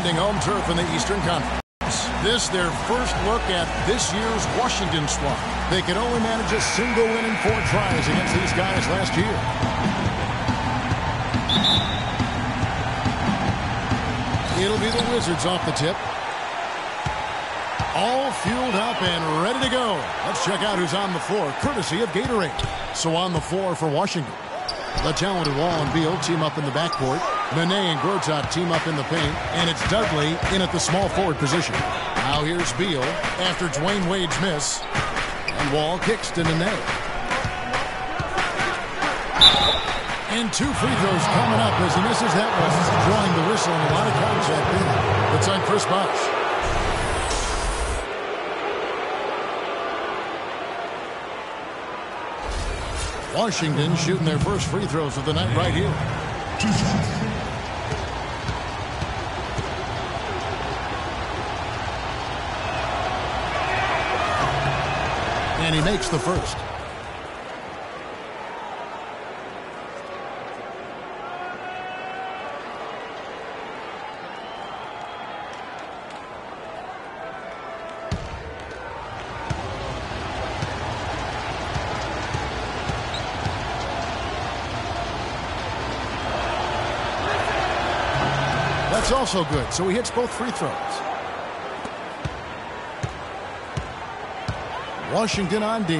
defending home turf in the Eastern Conference. This their first look at this year's Washington squad. They could only manage a single win in 4 tries against these guys last year. It'll be the Wizards off the tip. All fueled up and ready to go. Let's check out who's on the floor, courtesy of Gatorade. So on the floor for Washington, the talented Wall and Beal team up in the backcourt. Nene and Gortat team up in the paint. And it's Dudley in at the small forward position. Now here's Beal after Dwayne Wade's miss. And Wall kicks to Nene. And 2 free throws coming up as he misses that one. Drawing the whistle and a lot of contact there. It's on Chris Bosh. Washington shooting their first free throws of the night right here. And he makes the first. That's also good, so he hits both free throws. Washington on D.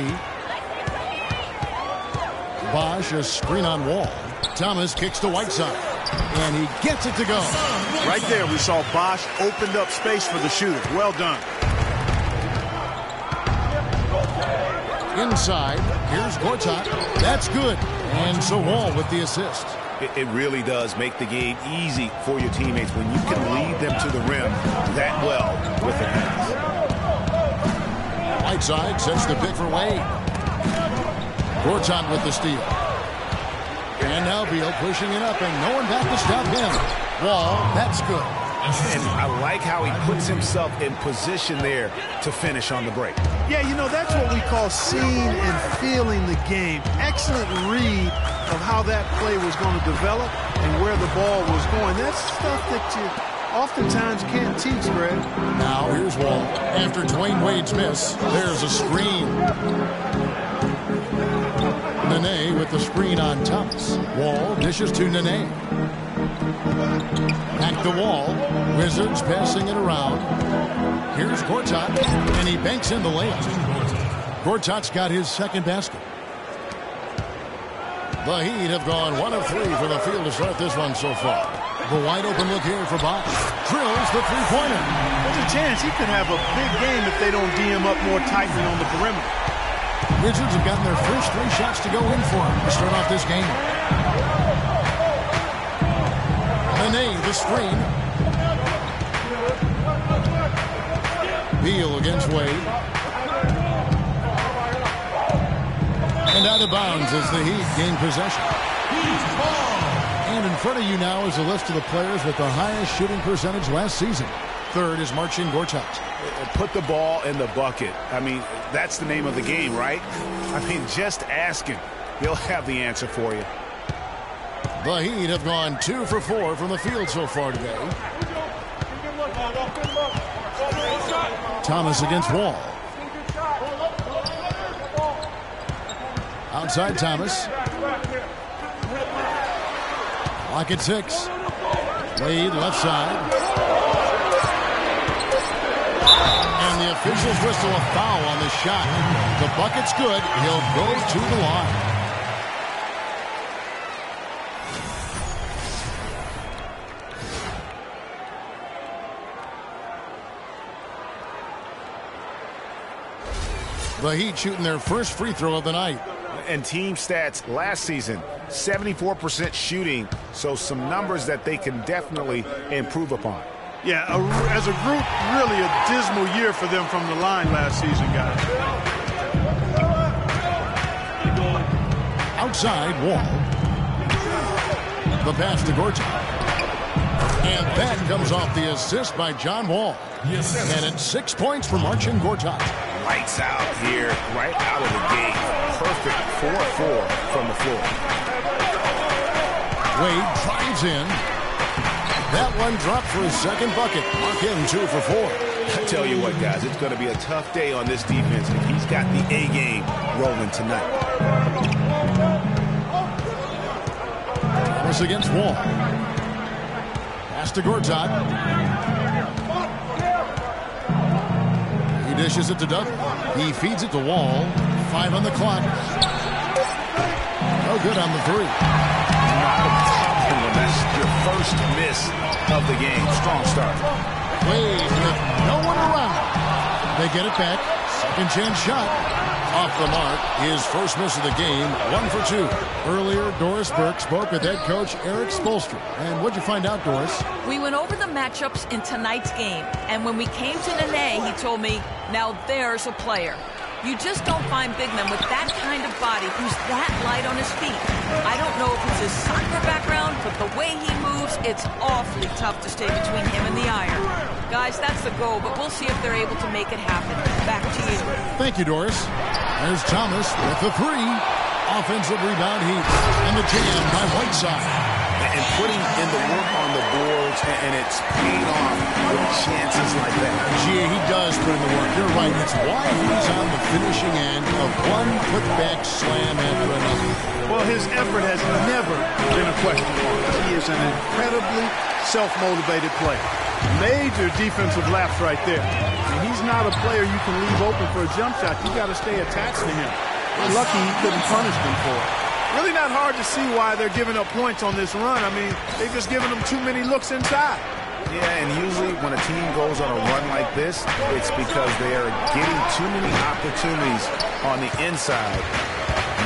Bosh, a screen on Wall. Thomas kicks to Whiteside, and he gets it to go. Right there, we saw Bosh opened up space for the shooter. Well done. Inside, here's Gortat. That's good. And so Wall with the assist. It really does make the game easy for your teammates when you can lead them to the rim that well with a pass. Whiteside sets the pick for Wade. Gortat with the steal. And now Beal pushing it up, and no one back to stop him. Wall, that's good. And I like how he puts himself in position there to finish on the break. Yeah, you know, that's what we call seeing and feeling the game. Excellent read of how that play was going to develop and where the ball was going. That's stuff that you oftentimes can't teach, Greg. Now here's Wall. After Dwayne Wade's miss, there's a screen. Nene with the screen on Thomas. Wall dishes to Nene. Back to Wall. Wizards passing it around. Here's Gortat, and he banks in the layup. Gortat's got his second basket. The Heat have gone 1 of 3 from the field to start this one so far. The wide open look here for Bosh. Drills the three-pointer. There's a chance he could have a big game if they don't D him up more tightly on the perimeter. Wizards have gotten their first 3 shots to go in for him to start off this game. Nene, the screen. Beal against Wade. And out of bounds as the Heat gain possession. And in front of you now is a list of the players with the highest shooting percentage last season. Third is Marcin Gortat. Put the ball in the bucket. I mean, that's the name of the game, right? I mean, just ask him. He'll have the answer for you. The Heat have gone 2 for 4 from the field so far today. Thomas against Wall. Outside Thomas. Lock at 6. Wade left side. And the officials whistle a foul on the shot. The bucket's good. He'll go to the line. The Heat shooting their first free throw of the night. And team stats last season, 74% shooting, so some numbers that they can definitely improve upon. Yeah, as a group, really a dismal year for them from the line last season, guys. Outside Wall. The pass to Gortat. And that comes off the assist by John Wall. Yes. And it's 6 points for Marcin Gortat. Lights out here, right out of the gate. Perfect 4-4 from the floor. Wade drives in. That one dropped for his second bucket. Mark him 2 for 4. I tell you what, guys, it's going to be a tough day on this defense if he's got the A game rolling tonight. Thomas against Wall. Pass to Gortat. He dishes it to Doug. He feeds it to Wall. 5 on the clock. No good on the 3. That's your first miss of the game. Strong start. Wade with no one around. They get it back. Second chance shot. Off the mark. His first miss of the game. 1 for 2. Earlier, Doris Burke spoke with head coach Eric Spoelstra. And what'd you find out, Doris? We went over the matchups in tonight's game. And when we came to Nene, he told me, now there's a player. You just don't find big men with that kind of body who's that light on his feet. I don't know if it's his soccer background, but the way he moves, it's awfully tough to stay between him and the iron. Guys, that's the goal, but we'll see if they're able to make it happen. Back to you. Thank you, Doris. There's Thomas with the 3. Offensive rebound Heat. And the jam by Whiteside. And putting in the work on the boards, and it's paid off with chances like that. Gee, he does put in the work. You're right. It's why he's on the finishing end of one putback slam after another. Well, his effort has never been a question mark. He is an incredibly self-motivated player. Major defensive lapse right there. And he's not a player you can leave open for a jump shot. You got to stay attached to him. We're lucky he couldn't punish them for it. Really not hard to see why they're giving up points on this run. I mean, they've just given them too many looks inside. Yeah, and usually when a team goes on a run like this, it's because they are getting too many opportunities on the inside.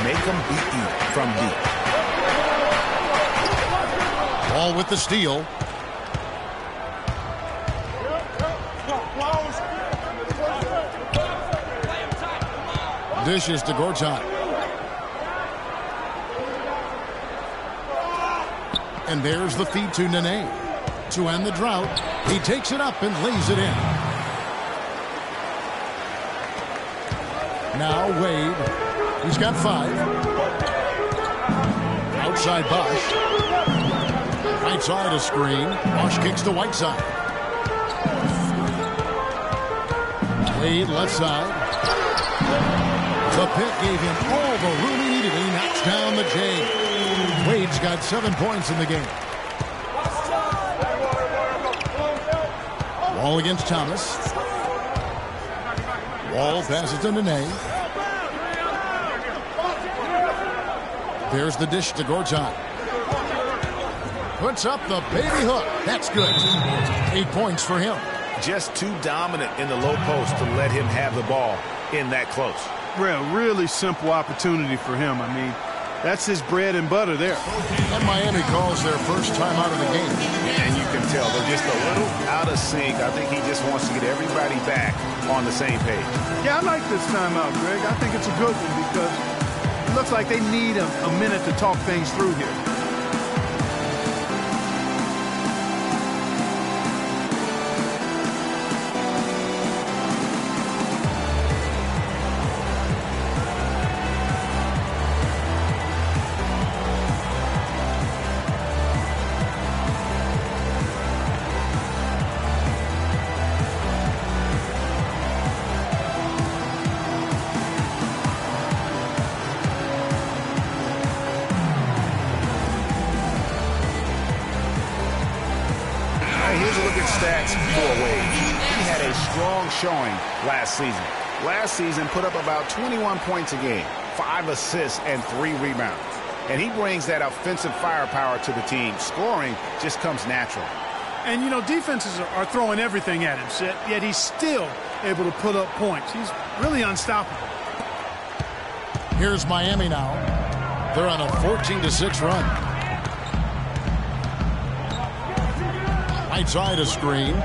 Make them beat you from deep. Ball with the steal. Dishes to Gortat. And there's the feed to Nene. To end the drought, he takes it up and lays it in. Now Wade. He's got 5. Outside Bosch. Right side a screen. Bosch kicks to Whiteside. Wade left side. The pick gave him all the room he needed. He knocks down the J. Wade's got 7 points in the game. Wall against Thomas. Wall passes to Nene. There's the dish to Gortat. Puts up the baby hook. That's good. 8 points for him. Just too dominant in the low post to let him have the ball in that close. Well, really simple opportunity for him. I mean, that's his bread and butter there. And Miami calls their first time out of the game. And you can tell they're just a little out of sync. I think he just wants to get everybody back on the same page. Yeah, I like this timeout, Greg. I think it's a good one because it looks like they need a minute to talk things through here. Showing last season. Last season put up about 21 points a game, 5 assists and 3 rebounds. And he brings that offensive firepower to the team. Scoring just comes natural. And, you know, defenses are throwing everything at him, yet he's still able to put up points. He's really unstoppable. Here's Miami now. They're on a 14-6 run. Right side a screen.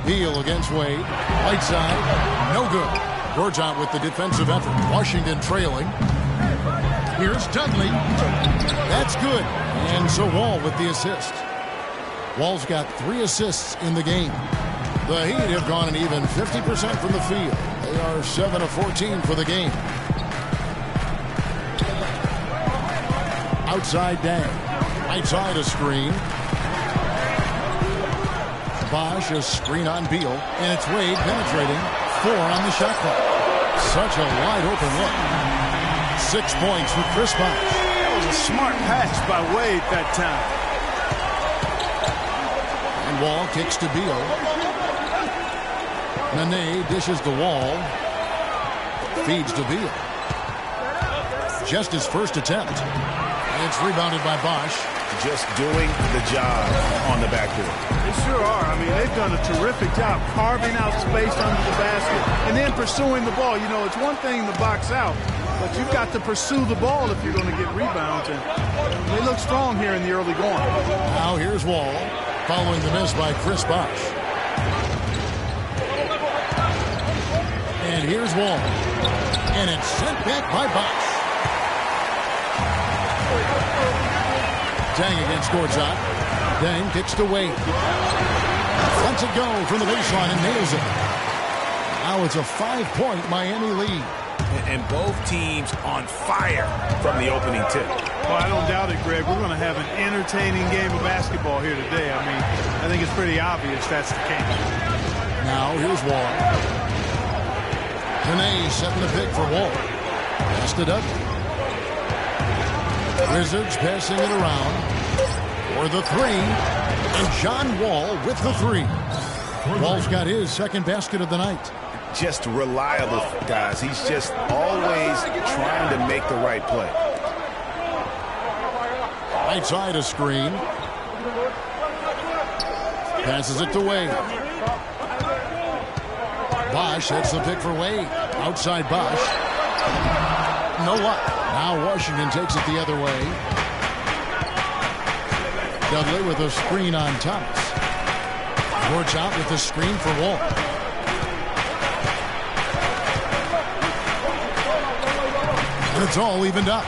Heel against Wade. Right side, no good. Gortat with the defensive effort. Washington trailing. Here's Dudley. That's good. And so Wall with the assist. Wall's got 3 assists in the game. The Heat have gone an even 50% from the field. They are 7 of 14 for the game. Outside Dang. Right side a screen. Bosch a screen on Beal, and it's Wade penetrating. 4 on the shot clock. Such a wide open look. 6 points for Chris Bosch. That was a smart pass by Wade that time. And Wall kicks to Beal. Nene dishes to Wall. Feeds to Beal. Just his first attempt. And it's rebounded by Bosch. Just doing the job on the backboard. They sure are. I mean, they've done a terrific job carving out space under the basket and then pursuing the ball. You know, it's one thing to box out, but you've got to pursue the ball if you're going to get rebounds. And they look strong here in the early going. Now here's Wall, following the miss by Chris Bosch. And here's Wall. And it's sent back by Bosch. Deng against Gortat. Deng kicks to Wade. Lets it go from the baseline and nails it. Now it's a 5-point Miami lead. And both teams on fire from the opening tip. Well, I don't doubt it, Greg. We're going to have an entertaining game of basketball here today. I mean, I think it's pretty obvious that's the case. Now here's Wall. Nene setting the pick for Wall. Pass to Dudley. Wizards passing it around for the 3. And John Wall with the 3. Wall's got his second basket of the night. Just reliable, guys. He's just always trying to make the right play. Right side a screen. Passes it to Wade. Bosch hits the pick for Wade. Outside Bosch. No luck. Now Washington takes it the other way. Dudley with a screen on Thomas. Gortat with the screen for Wall. And it's all evened up.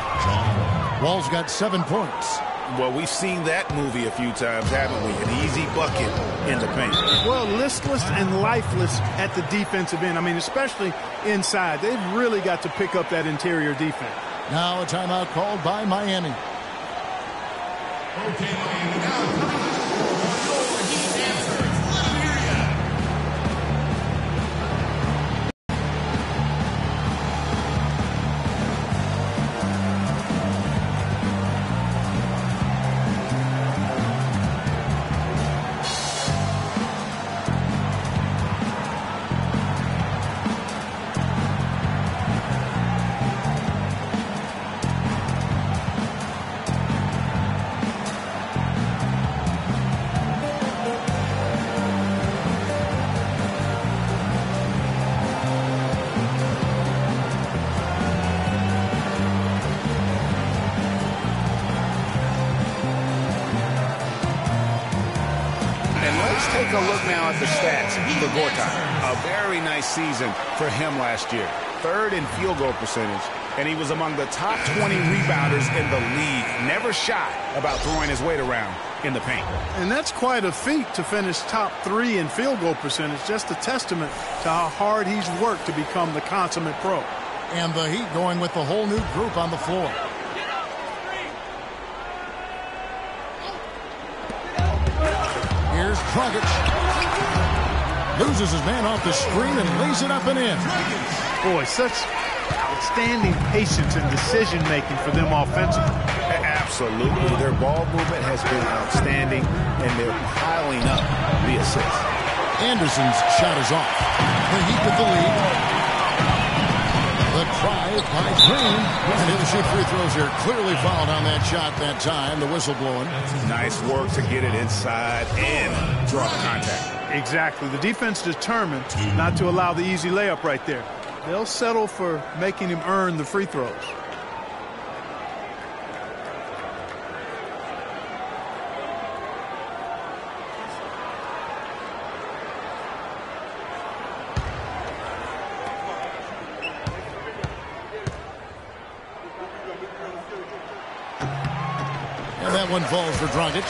Wall's got 7 points. Well, we've seen that movie a few times, haven't we? An easy bucket in the paint. Well, listless and lifeless at the defensive end. I mean, especially inside. They've really got to pick up that interior defense. Now a timeout called by Miami. Okay, Miami, now coming up, your Heat answers, Liberia. Take a look now at the stats for Gortat. A very nice season for him last year. 3rd in field goal percentage, and he was among the top 20 rebounders in the league. Never shy about throwing his weight around in the paint. And that's quite a feat to finish top 3 in field goal percentage. Just a testament to how hard he's worked to become the consummate pro. And the Heat going with the whole new group on the floor. Here's Dragic. Loses his man off the screen and lays it up and in. Boy, such outstanding patience and decision-making for them offensively. Absolutely. Their ball movement has been outstanding, and they're piling up the assists. Anderson's shot is off. The Heat with the lead. The drive by Green. And he'll shoot free throws here. Clearly fouled on that shot that time. The whistle blowing. Nice work to get it inside and draw the contact. Exactly. The defense determined not to allow the easy layup right there. They'll settle for making him earn the free throws. And that one falls for Dragic.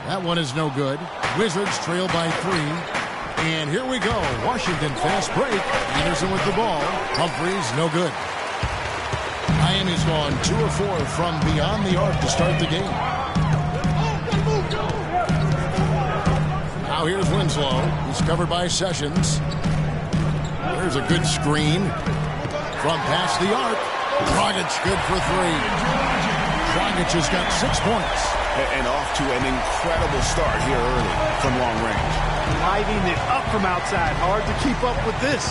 That one is no good. Wizards trail by 3. And here we go. Washington fast break. Anderson with the ball. Humphries no good. Miami's gone 2 of 4 from beyond the arc to start the game. Now here's Winslow. He's covered by Sessions. There's a good screen. From past the arc. Dragic good for 3. Dragic has got 6 points. And off to an incredible start here early from long range. Lighting it up from outside. Hard to keep up with this.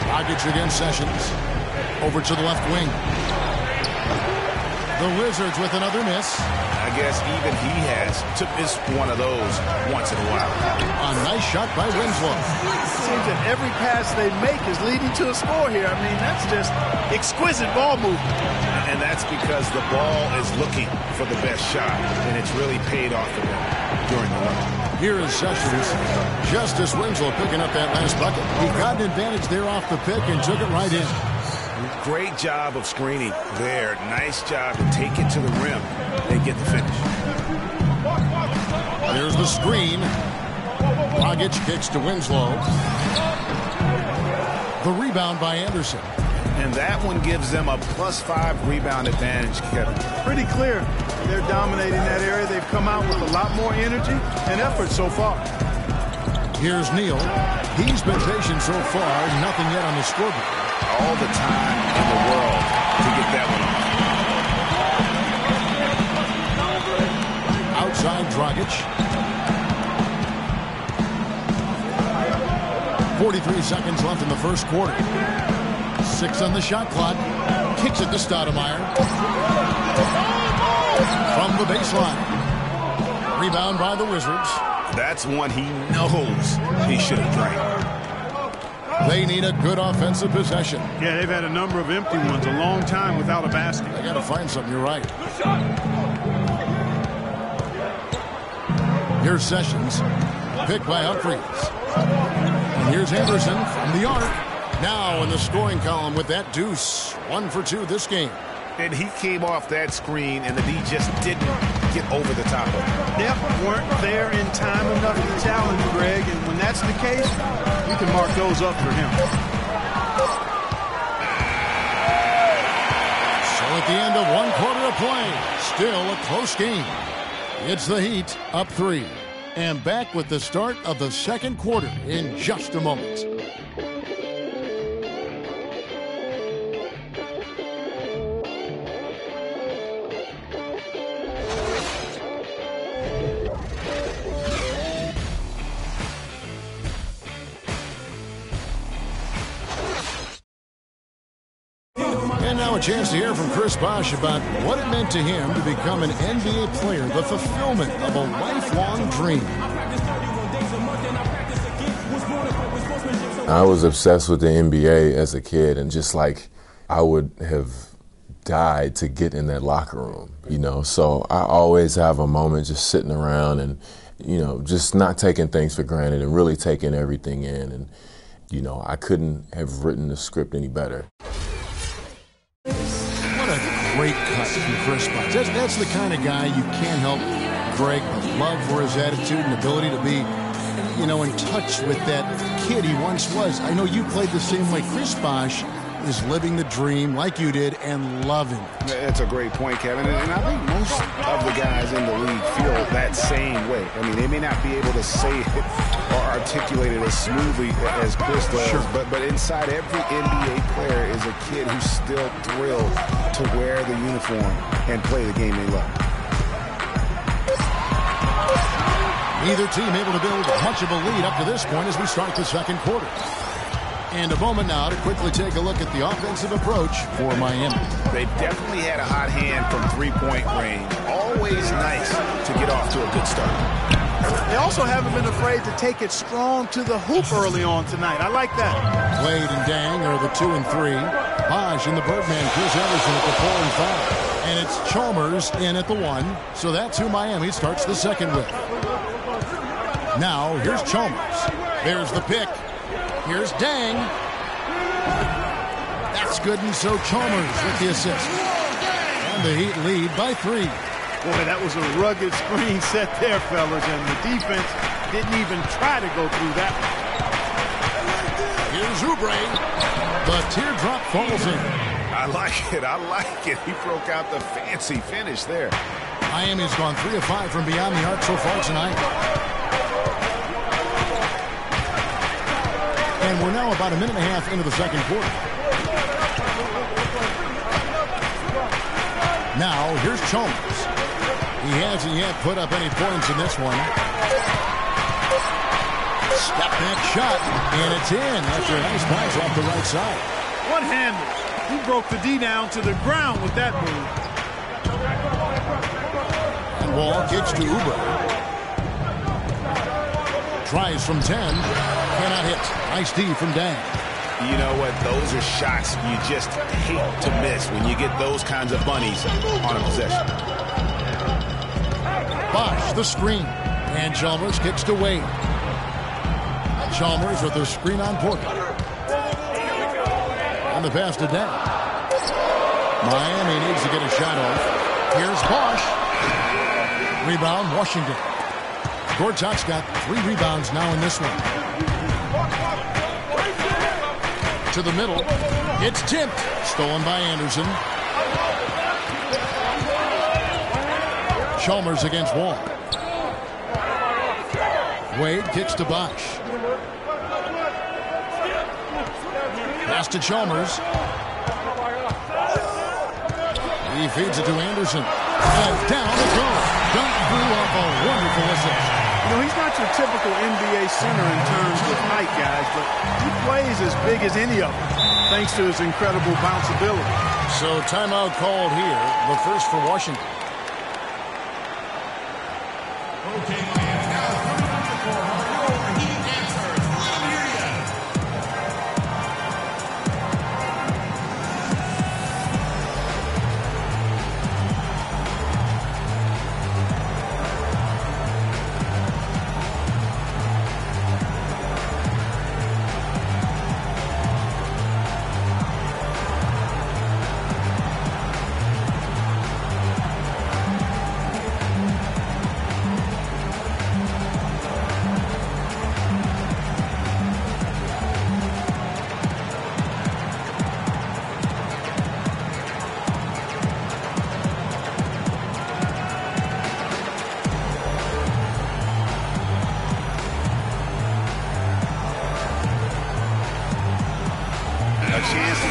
Dragic against Sessions. Over to the left wing. The Wizards with another miss. I guess even he has to miss one of those once in a while. A nice shot by Winslow. It seems that every pass they make is leading to a score here. I mean, that's just exquisite ball movement. And that's because the ball is looking for the best shot, and it's really paid off for them during the run. Here is Sessions. Justice Winslow picking up that last bucket. He got an advantage there off the pick and took it right in. Great job of screening there. Nice job to take it to the rim and get the finish. There's the screen. Dragic kicks to Winslow. The rebound by Anderson. And that one gives them a +5 rebound advantage, Kevin. Pretty clear. They're dominating that area. They've come out with a lot more energy and effort so far. Here's Neal. He's been patient so far. Nothing yet on the scoreboard. All the time in the world to get that one off. Outside Dragic. 43 seconds left in the first quarter. 6 on the shot clock. Kicks it to Stoudemire. From the baseline. Rebound by the Wizards. That's one he knows he should have drained. They need a good offensive possession. Yeah, they've had a number of empty ones, a long time without a basket. They got to find something, you're right. Here's Sessions. Picked by Humphries. And here's Anderson from the arc. Now in the scoring column with that deuce. 1 for 2 this game. And he came off that screen, and the D just didn't get over the top of it. Yep, weren't there in time enough to challenge Greg, and when that's the case, you can mark those up for him. So at the end of 1 quarter of play, still a close game. It's the Heat up 3. And back with the start of the second quarter in just a moment. And now a chance to hear from Chris Bosh about what it meant to him to become an NBA player, the fulfillment of a lifelong dream. I was obsessed with the NBA as a kid, and just like I would have died to get in that locker room, you know. So I always have a moment just sitting around and, you know, just not taking things for granted and really taking everything in. And, you know, I couldn't have written the script any better. What a great cut from Chris Bosh. That's the kind of guy you can't help Greg but love for his attitude and ability to be, you know, in touch with that kid he once was. I know you played the same way. Chris Bosh is living the dream like you did and loving it. That's a great point, Kevin. And I think most of the guys in the league feel that same way. I mean, they may not be able to say it or articulate it as smoothly as Chris does, sure. but inside every NBA player is a kid who's still thrilled to wear the uniform and play the game they love. Neither team able to build much of a lead up to this point as we start the second quarter. And a moment now to quickly take a look at the offensive approach for Miami. They've definitely had a hot hand from three-point range. Always nice to get off to a good start. They also haven't been afraid to take it strong to the hoop early on tonight. I like that. Wade and Dang are the 2 and 3. Bosh and the Birdman, Chris Everson at the 4 and 5. And it's Chalmers in at the 1. So that's who Miami starts the second with. Now, here's Chalmers. There's the pick. Here's Dang. That's good, and so Chalmers with the assist. And the Heat lead by 3. Boy, that was a rugged screen set there, fellas, and the defense didn't even try to go through that one. Here's Oubre. The teardrop falls in. I like it. I like it. He broke out the fancy finish there. Miami's gone 3 of 5 from beyond the arc so far tonight. And we're now about a minute and a half into the second quarter. Now, here's Chalmers. He hasn't yet put up any points in this one. Step back shot, and it's in after a nice pass off the right side. One-hander. He broke the D down to the ground with that move. And Wall gets to Oubre. Tries from 10. Cannot hit. Nice D from Dan. You know what? Those are shots you just hate to miss when you get those kinds of bunnies on a possession. Bosh, the screen. And Chalmers kicks to Wade. Chalmers with the screen on Porter. And the pass to Dan. Miami needs to get a shot off. Here's Bosh. Rebound, Washington. Gortat's got 3 rebounds now in this one. To the middle. It's tipped. Stolen by Anderson. Chalmers against Wall. Wade kicks to Bosh. Pass to Chalmers. He feeds it to Anderson. And down it goes. Dunk blew off a wonderful assist. You know, he's not your typical NBA center in terms of height, guys, but he plays as big as any of them, thanks to his incredible bounceability. So timeout called here, the first for Washington. Okay, Lions, now coming from the court are your Heat dancers, Liberia.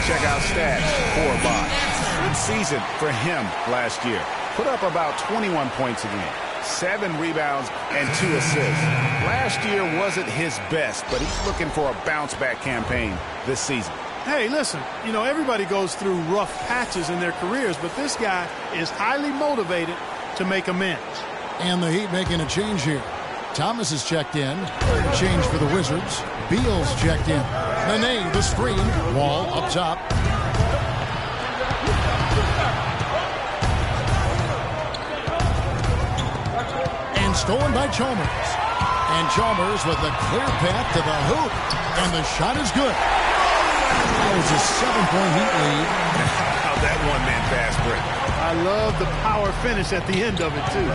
Check out stats for Bosh. Good season for him last year. Put up about 21 points a game, 7 rebounds, and 2 assists. Last year wasn't his best, but he's looking for a bounce-back campaign this season. Hey, listen, you know, everybody goes through rough patches in their careers, but this guy is highly motivated to make amends. And the Heat making a change here. Thomas is checked in. Change for the Wizards. Beal's checked in. Nene, the screen. Wall up top. And stolen by Chalmers. And Chalmers with the clear path to the hoop. And the shot is good. That was a 7-point Heat lead. How that one-man fast break. I love the power finish at the end of it, too.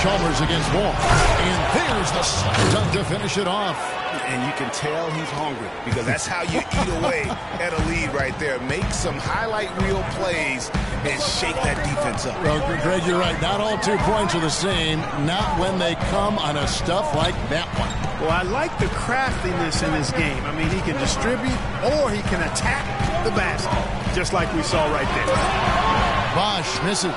Chalmers against Wall. And there's the slam dunk to finish it off. And you can tell he's hungry because that's how you eat away at a lead right there. Make some highlight reel plays and shake that defense up. Well, Greg, you're right. Not all 2 points are the same. Not when they come on a stuff like that one. Well, I like the craftiness in his game. I mean, he can distribute or he can attack the basket, just like we saw right there. Bosh misses.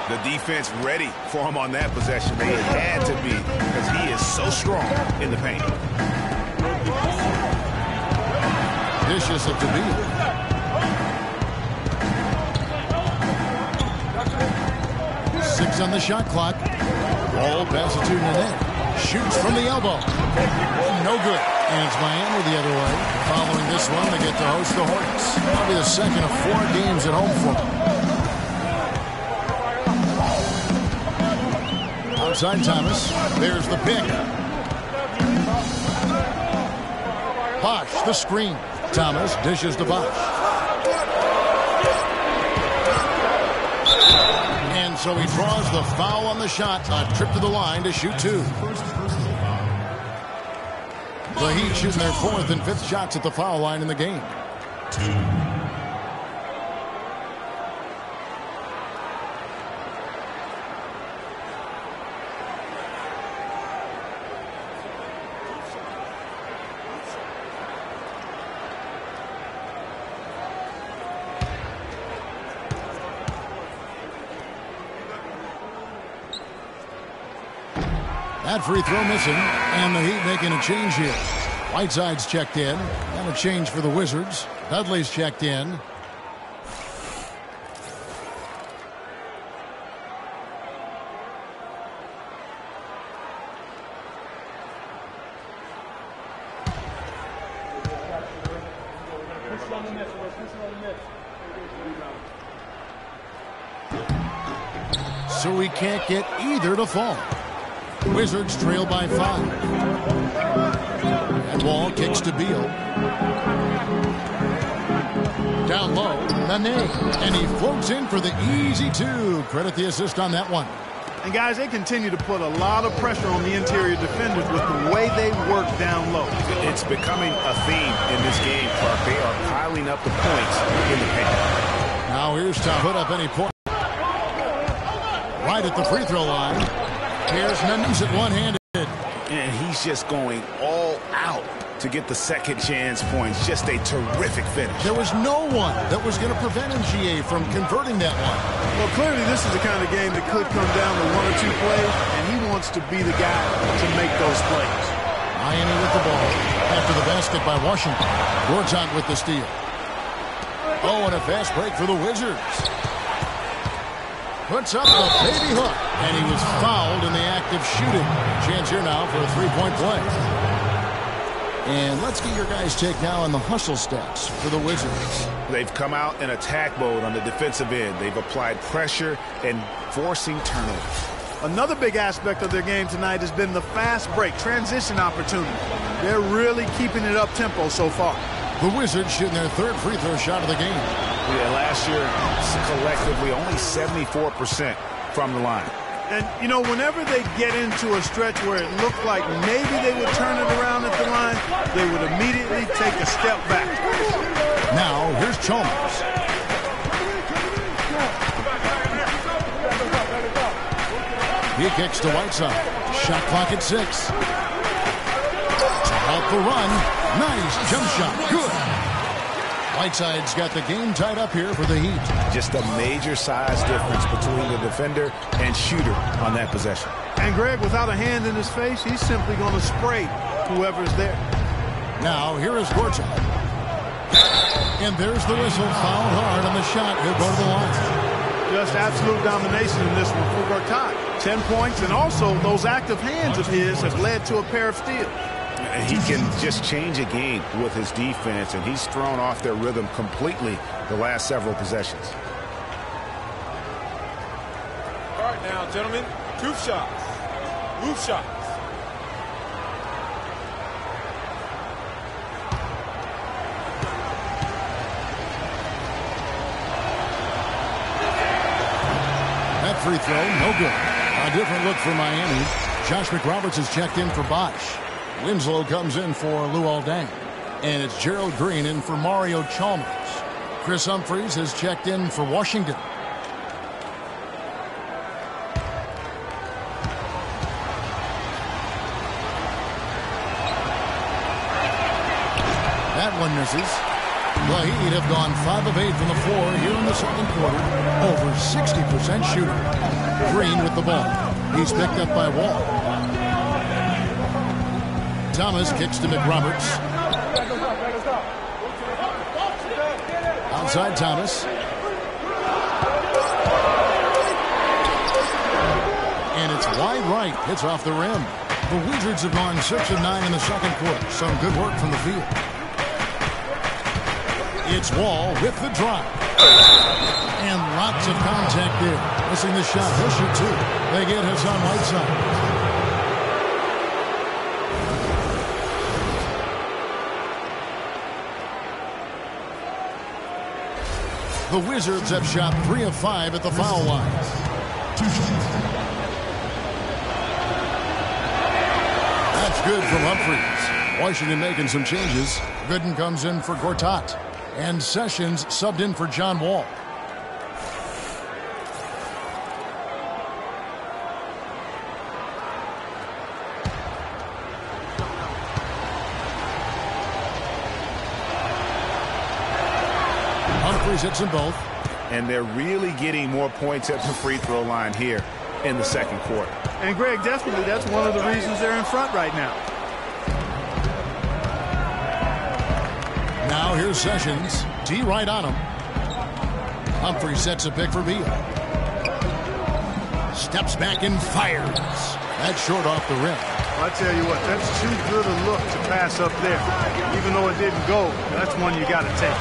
The defense ready for him on that possession. They had to be because he is so strong in the paint. Dishes it to Beal. Six on the shot clock. Wall passes it to Nene. Shoots from the elbow. No good. And it's Miami the other way. Following this one, they get to host the Hornets. That'll be the second of 4 games at home for them. Outside Thomas. There's the pick. Bosh, the screen. Thomas dishes to Bosh. And so he draws the foul on the shot. A trip to the line to shoot two. The Heat shooting their fourth and fifth shots at the foul line in the game. That free throw missing, and the Heat making a change here. Whiteside's checked in, and a change for the Wizards. Dudley's checked in. So we can't get either to fall. Wizards trail by 5. And Wall kicks to Beal. Down low, Nene. And he floats in for the easy two. Credit the assist on that one. And guys, they continue to put a lot of pressure on the interior defenders with the way they work down low. It's becoming a theme in this game, Clark. They are piling up the points in the paint. Now here's to put up any point. Right at the free throw line. Here's Nunez at one-handed. And he's just going all out to get the second chance points. Just a terrific finish. There was no one that was going to prevent NGA from converting that one. Well, clearly this is the kind of game that could come down to 1 or 2 plays, and he wants to be the guy to make those plays. Miami with the ball after the basket by Washington. Gortat with the steal. Oh, and a fast break for the Wizards. Puts up a baby hook, and he was fouled in the act of shooting. Chance here now for a three-point play. And let's get your guys' take now on the hustle stats for the Wizards. They've come out in attack mode on the defensive end. They've applied pressure and forcing turnovers. Another big aspect of their game tonight has been the fast break, transition opportunity. They're really keeping it up-tempo so far. The Wizards shooting their third free throw shot of the game. Yeah, last year, collectively, only 74% from the line. And, you know, whenever they get into a stretch where it looked like maybe they would turn it around at the line, they would immediately take a step back. Now, here's Chalmers. He kicks to Whiteside. Shot clock at 6. Out the run. Nice jump shot. Good. Whiteside's got the game tied up here for the Heat. Just a major size difference between the defender and shooter on that possession. And Greg, without a hand in his face, he's simply going to spray whoever's there. Now, here is Gortat. And there's the whistle. Fouled hard on the shot. He'll go to the line. Just absolute domination in this one for Gortat. 10 points, and also those active hands of his have led to a pair of steals. He can just change a game with his defense, and he's thrown off their rhythm completely the last several possessions. All right now, gentlemen, 2 shots. Loose shots. That free throw, no good. A different look for Miami. Josh McRoberts has checked in for Bosch. Winslow comes in for Luol Deng. And it's Gerald Green in for Mario Chalmers. Chris Humphries has checked in for Washington. That one misses. The Heat have gone 5 of 8 from the floor here in the second quarter. Over 60% shooting. Green with the ball. He's picked up by Wall. Thomas kicks to McRoberts. Outside Thomas. And it's wide right. Hits off the rim. The Wizards have gone 6 of 9 in the second quarter. Some good work from the field. It's Wall with the drive. And lots of contact there. Missing the shot. He'll shoot 2. They get Hassan Whiteside. The Wizards have shot 3 of 5 at the foul line. That's good from Humphries. Washington making some changes. Gooden comes in for Gortat. And Sessions subbed in for John Wall. Humphries hits them both. And they're really getting more points at the free throw line here in the second quarter. And Greg, definitely that's one of the reasons they're in front right now. Now here's Sessions. D right on him. Humphries sets a pick for Beal. Steps back and fires. That's short off the rim. Well, I tell you what, that's too good a look to pass up there. Even though it didn't go, that's one you got to take.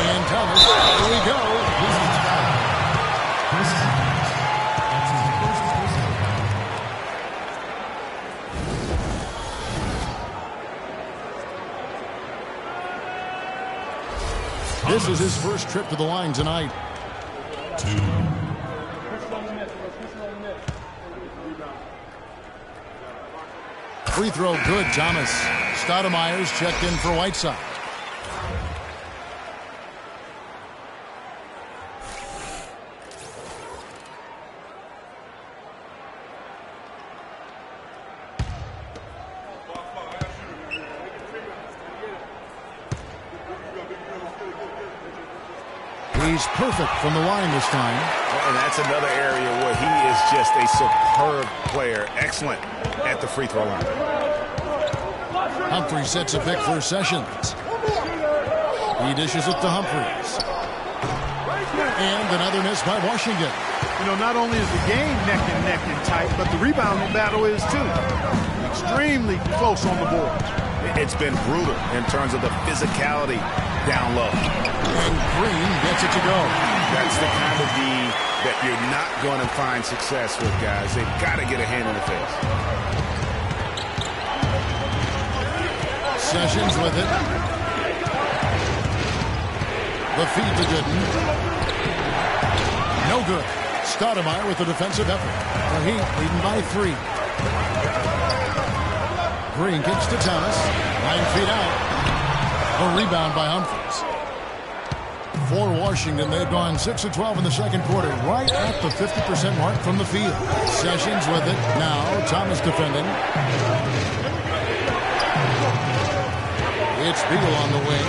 And Thomas, here we go. This is his first trip to the line tonight. Free throw good, Thomas. Stoudemire's checked in for Whiteside. He's perfect from the line this time. And that's another area where he is just a superb player. Excellent at the free throw line. Humphries sets a pick for Sessions. He dishes it to Humphries. And another miss by Washington. You know, not only is the game neck and tight, but the rebounding battle is too. Extremely close on the board. It's been brutal in terms of the physicality down low. And Green gets it to go. That's the kind of D that you're not going to find success with, guys. They've got to get a hand in the face. Sessions with it. The feed to Gooden. No good. Stoudemire with a defensive effort. The Heat leading by 3. Green kicks to Thomas. 9 feet out. A rebound by Humphries. For Washington, they've gone 6 of 12 in the second quarter, right at the 50% mark from the field. Sessions with it. Now Thomas defending. It's Beal on the wing.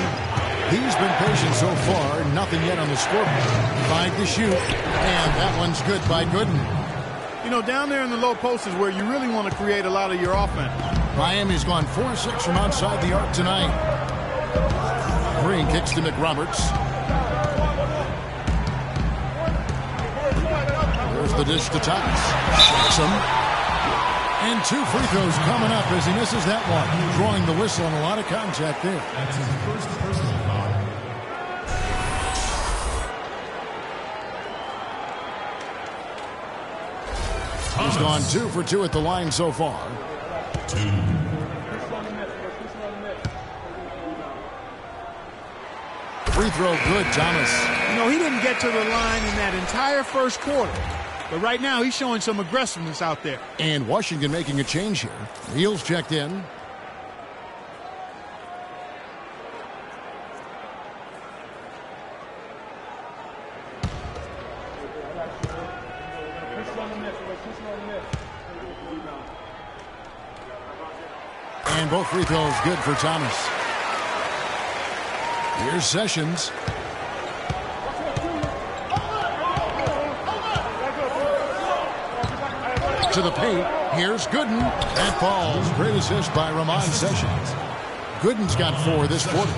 He's been patient so far. Nothing yet on the scoreboard. 5 to shoot. And that one's good by Gooden. You know, down there in the low post is where you really want to create a lot of your offense. Miami's gone 4-6 from outside the arc tonight. Green kicks to McRoberts. There's the dish to Thomas. Shocks him. And 2 free throws coming up as he misses that one. Drawing the whistle and a lot of contact there. That's his first personal foul. He's gone 2 for 2 at the line so far. 2. Free throw good, Thomas. You know, he didn't get to the line in that entire first quarter. But right now, he's showing some aggressiveness out there. And Washington making a change here. Beal's checked in. And both free throws good for Thomas. Here's Sessions. To the paint. Here's Gooden. That falls. Great assist by Ramon Sessions. Gooden's got 4 this quarter.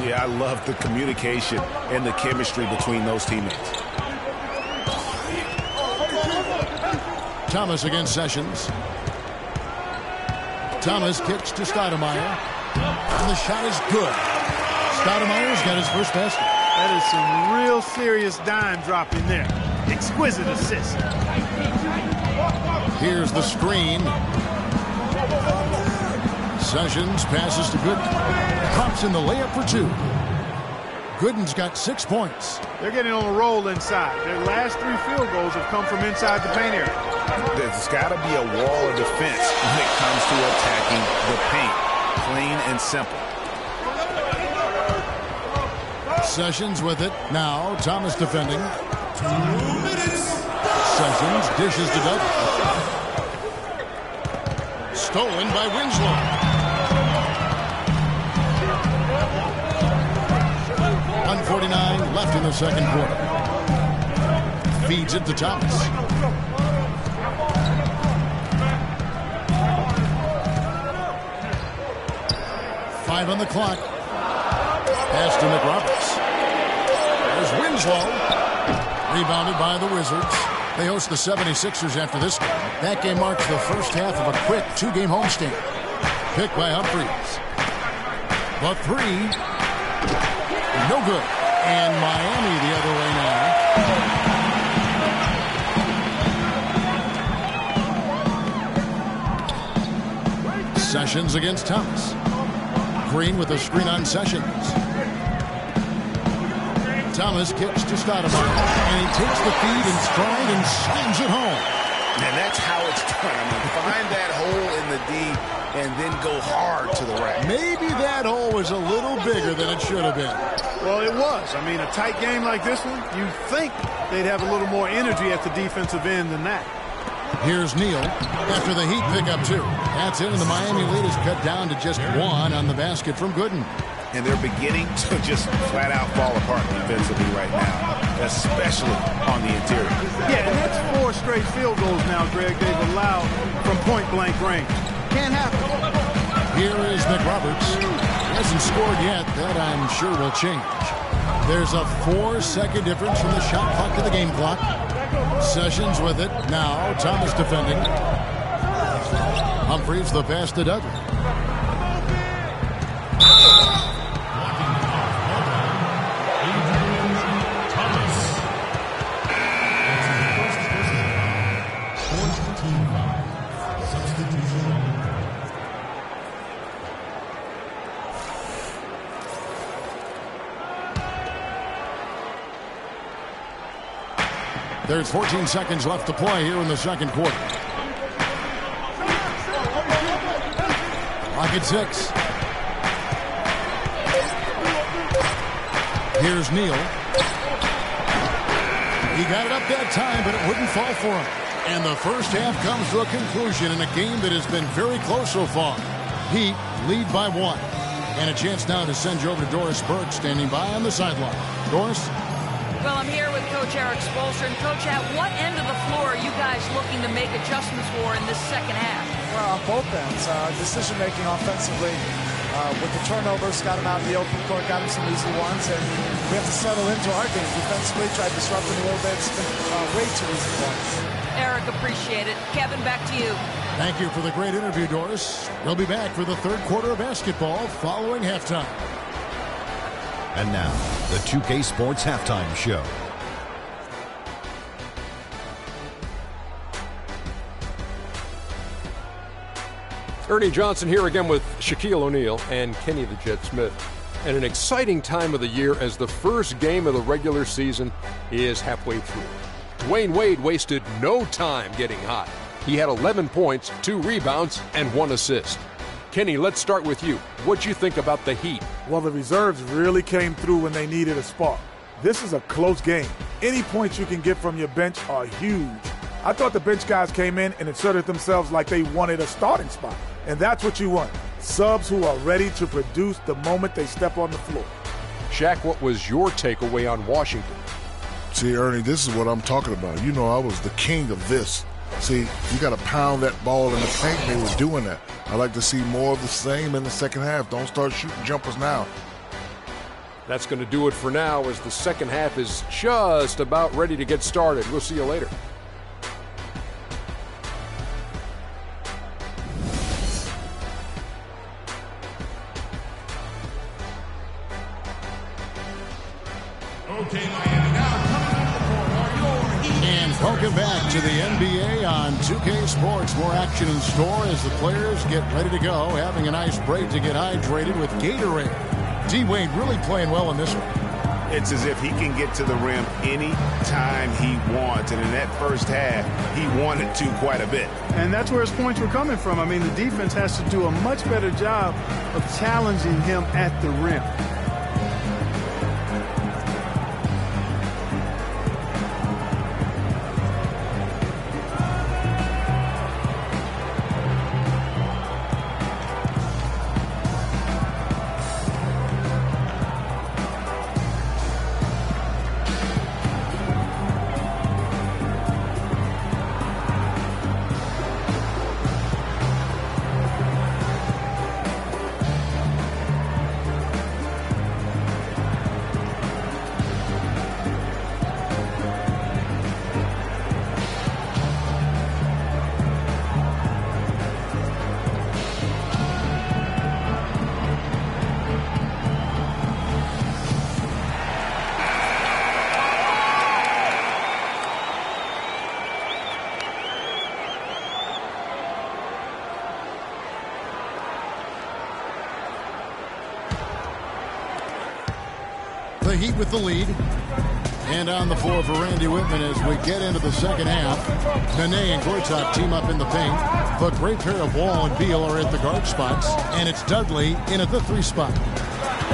Yeah, I love the communication and the chemistry between those teammates. Thomas against Sessions. Thomas kicks to Stoudemire. And the shot is good. Stoudemire's got his first basket. That is some real serious dime dropping there. Exquisite assist. Here's the screen. Sessions passes to Gooden. Pops in the layup for 2. Gooden's got 6 points. They're getting on a roll inside. Their last 3 field goals have come from inside the paint area. There's got to be a wall of defense when it comes to attacking the paint. Plain and simple. Sessions with it. Now Thomas defending. 2 minutes. Sessions dishes to Dudley. Stolen by Winslow. 1:49 left in the second quarter. Feeds it to Thomas. Five on the clock. Pass to McRoberts. There's Winslow. Rebounded by the Wizards. They host the 76ers after this game. That game marks the first half of a quick 2-game homestand. Picked by Humphries. The 3. No good. And Miami the other way now. Sessions against Thomas. Green with a screen on Sessions. Thomas kicks to Stoudemire, and he takes the feed in stride and slams it home. And that's how it's done. I mean, find that hole in the D and then go hard to the rack. Maybe that hole was a little bigger than it should have been. Well, it was. I mean, a tight game like this one, you'd think they'd have a little more energy at the defensive end than that. Here's Neal after the Heat pick up 2. That's it, and the Miami lead is cut down to just 1 on the basket from Gooden. And they're beginning to just flat out fall apart defensively right now, especially on the interior. Yeah, and that's 4 straight field goals now, Greg, they've allowed from point-blank range. Can't happen. Here is McRoberts. He hasn't scored yet. That, I'm sure, will change. There's a 4-second difference from the shot clock to the game clock. Sessions with it. Now Thomas defending. Humphries the pass to Dudley. There's 14 seconds left to play here in the second quarter. Clock at 6. Here's Neal. He got it up that time, but it wouldn't fall for him. And the first half comes to a conclusion in a game that has been very close so far. Heat lead by 1. And a chance now to send you over to Doris Burke, standing by on the sideline. Doris? Well, I'm here with Coach Eric Spoelstra. And, Coach, at what end of the floor are you guys looking to make adjustments for in this second half? Well, on both ends. Decision-making offensively. With the turnovers, got him out in the open court, got him some easy ones, and we have to settle into our game. Defensively, tried disrupting a little bit. It's been way too easy for us. Eric, appreciate it. Kevin, back to you. Thank you for the great interview, Doris. We'll be back for the third quarter of basketball following halftime. And now, the 2K Sports Halftime Show. Ernie Johnson here again with Shaquille O'Neal and Kenny the Jet Smith. And an exciting time of the year as the first game of the regular season is halfway through. Dwayne Wade wasted no time getting hot. He had 11 points, 2 rebounds, and 1 assist. Kenny, let's start with you. What'd you think about the Heat? Well, the reserves really came through when they needed a spark. This is a close game. Any points you can get from your bench are huge. I thought the bench guys came in and inserted themselves like they wanted a starting spot. And that's what you want. Subs who are ready to produce the moment they step on the floor. Shaq, what was your takeaway on Washington? See, Ernie, this is what I'm talking about. You know, I was the king of this. See, you got to pound that ball in the paint. They were doing that. I like to see more of the same in the second half. Don't start shooting jumpers now. That's going to do it for now as the second half is just about ready to get started. We'll see you later. Okay, Miami, now coming to the court are your Heat. And welcome back to the NBA on 2K Sports. More action in store as the players get ready to go, having a nice break to get hydrated with Gatorade. D-Wade really playing well in this one. It's as if he can get to the rim any time he wants. And in that first half, he wanted to quite a bit. And that's where his points were coming from. I mean, the defense has to do a much better job of challenging him at the rim. The Heat with the lead. And on the floor for Randy Whitman as we get into the second half. Nene and Gortat team up in the paint. The great pair of Wall and Beal are at the guard spots. And it's Dudley in at the 3 spot.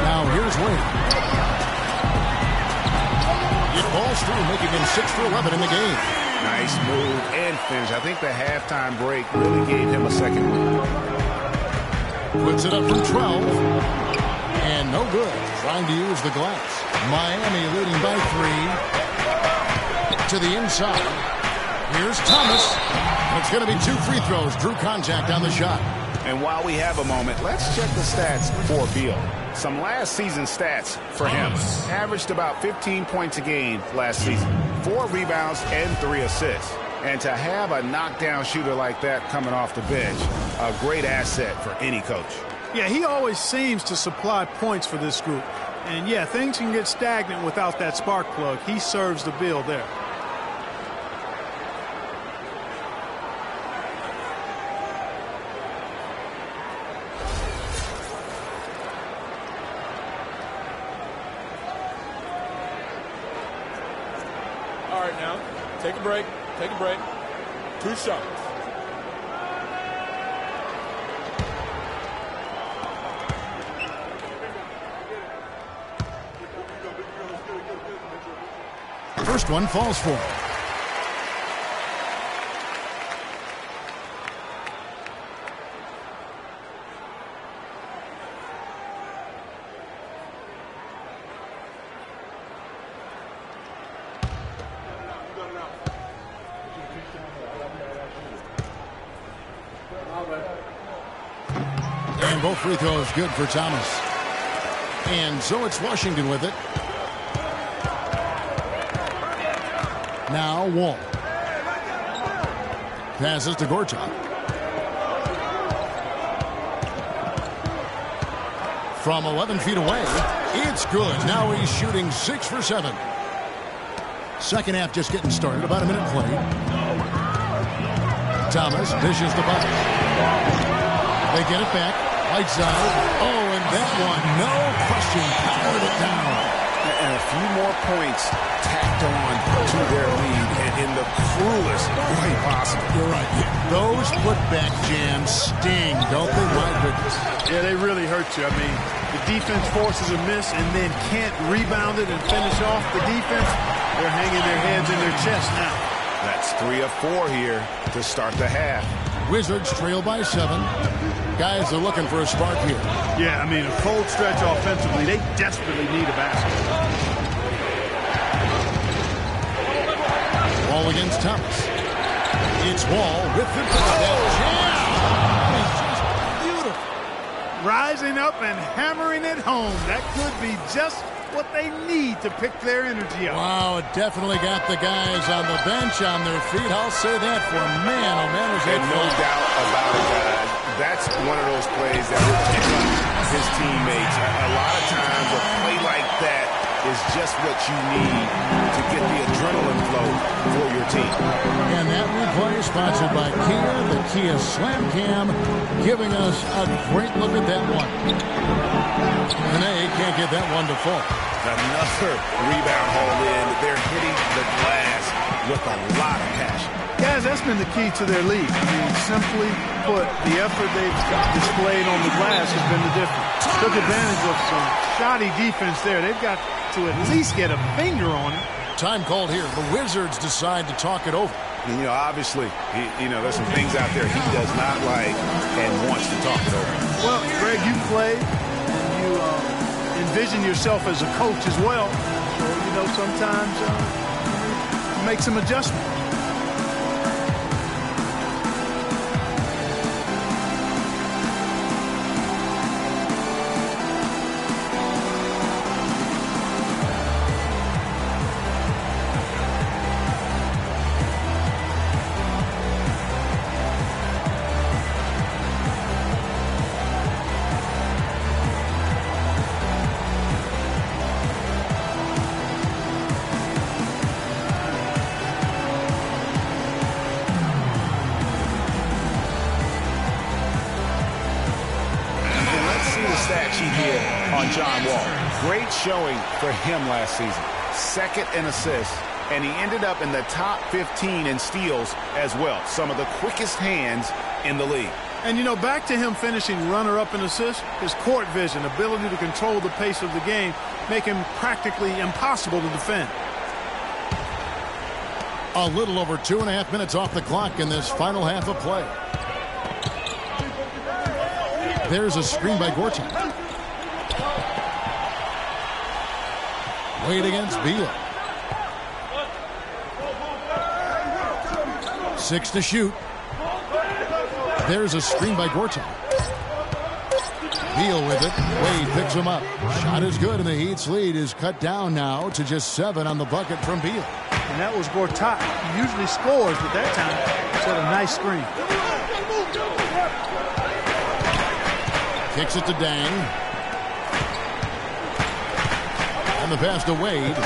Now here's Wade. It balls through, making him 6 for 11 in the game. Nice move and finish. I think the halftime break really gave him a second lead. Puts it up from 12. And no good. Trying to use the glass. Miami leading by 3. To the inside. Here's Thomas. It's going to be 2 free throws. Drew contact on the shot. And while we have a moment, let's check the stats for Beal. Some last season stats for him. Averaged about 15 points a game last season. 4 rebounds and 3 assists. And to have a knockdown shooter like that coming off the bench, a great asset for any coach. Yeah, he always seems to supply points for this group. And yeah, things can get stagnant without that spark plug. He serves the bill there. All right, now, take a break. Take a break. 2 shots. First one falls for him. And both free throws good for Thomas. And so it's Washington with it. Now Wall. Passes to Gortat. From 11 feet away, it's good. Now he's shooting 6 for 7. Second half just getting started. About a minute played. Thomas dishes the ball. They get it back. Right side. Oh, and that one, no question, powered it down. And a few more points tacked on to their lead and in the cruelest way possible. You're right. Those putback jams sting, don't they? My goodness. Yeah, they really hurt you. I mean, the defense forces a miss and then can't rebound it and finish off the defense. They're hanging their heads in their chest now. That's 3 of 4 here to start the half. Wizards trail by 7. Guys are looking for a spark here. Yeah, I mean, a cold stretch offensively. They desperately need a basket. Wall against Thomas. It's Wall with the jam. Just beautiful. Rising up and hammering it home. That could be just what they need to pick their energy up. Wow, it definitely got the guys on the bench on their feet. I'll say that for man, oh man, was that no doubt about it, guys. That's one of those plays that will pick up his teammates. A lot of times a play like that is just what you need to get the adrenaline flow for your team. And that replay is sponsored by Kia, the Kia Slam Cam, giving us a great look at that one. Nene can't get that one to fall. Another rebound hauled in. They're hitting the glass with a lot of passion. Guys, that's been the key to their lead. I mean, simply put, the effort they've displayed on the glass has been the difference. Took advantage of some shoddy defense there. They've got to at least get a finger on it. Time called here. The Wizards decide to talk it over. You know, obviously, there's some things out there he does not like and wants to talk it over. Well, Greg, you played. You envision yourself as a coach as well. So, sometimes make some adjustments. Great showing for him last season. Second in assists, and he ended up in the top 15 in steals as well. Some of the quickest hands in the league. And, back to him finishing runner-up in assists, his court vision, ability to control the pace of the game, make him practically impossible to defend. A little over 2.5 minutes off the clock in this final half of play. There's a screen by Gortat. Wade against Beal. 6 to shoot. There's a screen by Gortat. Beal with it. Wade picks him up. Shot is good, and the Heat's lead is cut down now to just 7 on the bucket from Beal. And that was Gortat. He usually scores, but that time set a nice screen. Kicks it to Dang. And the pass to Wade.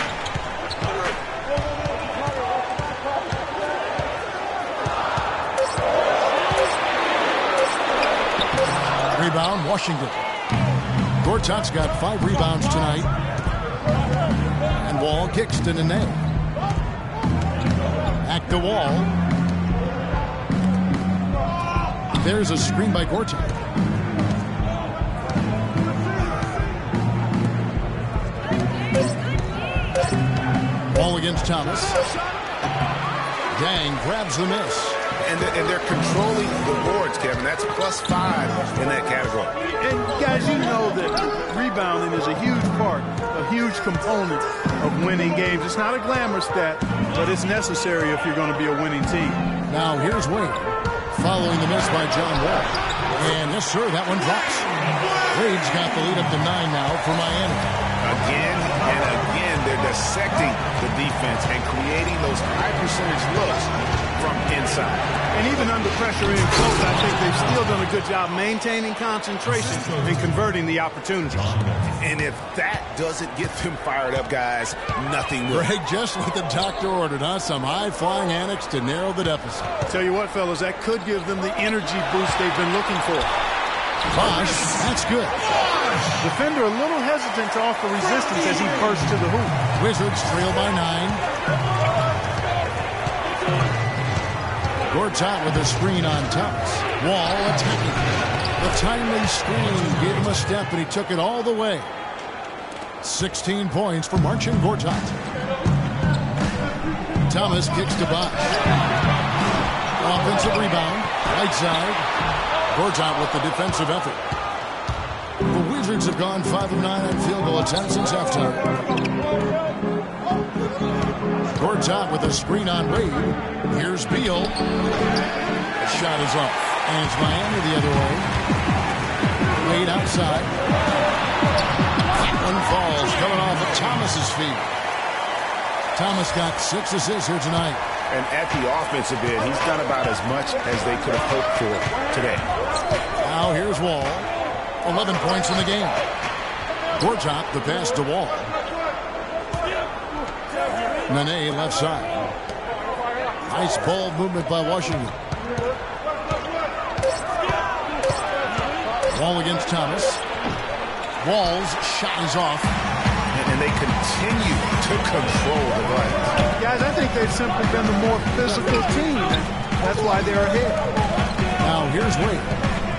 Rebound, Washington. Gortat's got 5 rebounds tonight. And Wall kicks to Nene. Back to Wall. There's a screen by Gortat. Ball against Thomas. Dang grabs the miss. And they're controlling the boards, Kevin. That's +5 in that category. And guys, you know that rebounding is a huge part, a huge component of winning games. It's not a glamour stat, but it's necessary if you're going to be a winning team. Now here's Wade following the miss by John Wall. And yes, sir, that one drops. Wade's got the lead up to 9 now for Miami. Again and again, they're dissecting the defense and creating those high percentage looks from inside. And even under pressure in close, I think they've still done a good job maintaining concentration and converting the opportunities. And if that doesn't get them fired up, guys, nothing will. Greg, just what the doctor ordered, huh? Some high-flying annex to narrow the deficit. Tell you what, fellas, that could give them the energy boost they've been looking for. Bosh, that's good. Defender a little hesitant to offer resistance as he bursts to the hoop. Wizards trail by 9. Gortat with a screen on Thomas. Wall attacking. The timely screen gave him a step, and he took it all the way. 16 points for Marcin Gortat. Thomas kicks to Bosh. Offensive rebound. Right side. Gortat with the defensive effort. The Wizards have gone 5 of 9 on field goal attempts since halftime. Gortat with a screen on Wade. Here's Beal. Shot is off. And it's Miami the other way. Wade outside. That one falls, coming off of Thomas's feet. Thomas got 6 assists here tonight. And at the offensive end, he's done about as much as they could have hoped for today. Now here's Wall. 11 points in the game. Gortat, the pass to Wall. Nene left side. Nice ball movement by Washington. Wall against Thomas. Wall's shot is off. And they continue to control the run. Guys, I think they've simply been the more physical team. That's why they're ahead. Now here's Wade.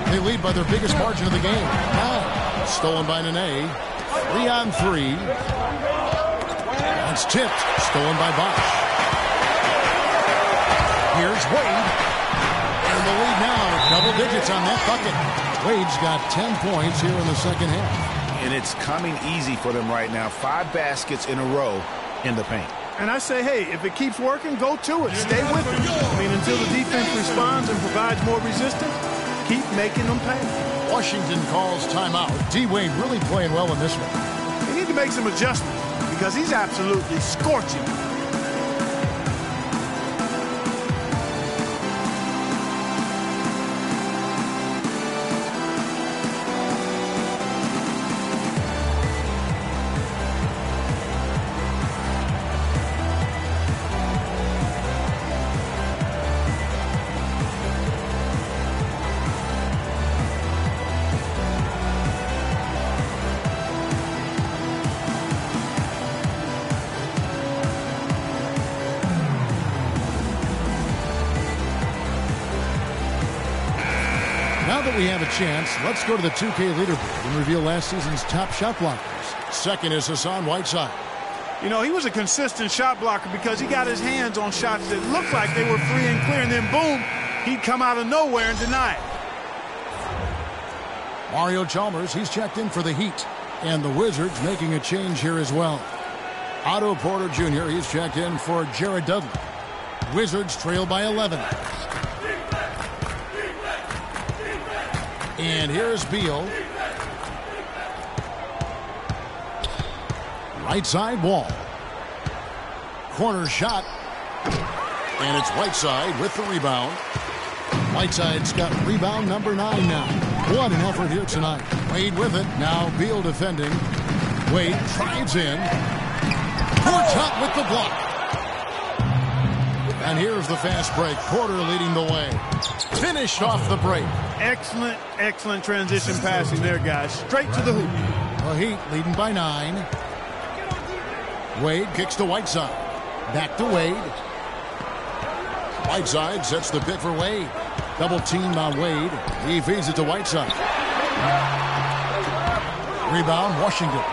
They lead by their biggest margin of the game. 9. Stolen by Nene. 3-on-3. That's tipped. Stolen by Bosch. Here's Wade. And the lead now. Double digits on that bucket. Wade's got 10 points here in the second half. And it's coming easy for them right now. 5 baskets in a row in the paint. And I say, hey, if it keeps working, go to it. Stay with it. I mean, until the defense responds and provides more resistance, keep making them pay. Washington calls timeout. D-Wade really playing well in this one. They need to make some adjustments because he's absolutely scorching. Now that we have a chance, let's go to the 2K leaderboard and reveal last season's top shot blockers. Second is Hassan Whiteside. You know, he was a consistent shot blocker because he got his hands on shots that looked like they were free and clear, and then boom, he'd come out of nowhere and deny it. Mario Chalmers, he's checked in for the Heat. And the Wizards making a change here as well. Otto Porter Jr., he's checked in for Jared Dudley. Wizards trail by 11. And here's Beal. Right side Wall. Corner shot. And it's Whiteside with the rebound. Whiteside's got rebound number 9 now. What an effort here tonight. Wade with it. Now Beal defending. Wade drives in. Porter with the block. And here's the fast break. Porter leading the way. Finished off the break. Excellent, excellent transition passing there, guys. Straight to the hoop. The Heat leading by 9. Wade kicks to Whiteside. Back to Wade. Whiteside sets the pick for Wade. Double teamed on Wade. He feeds it to Whiteside. Rebound, Washington.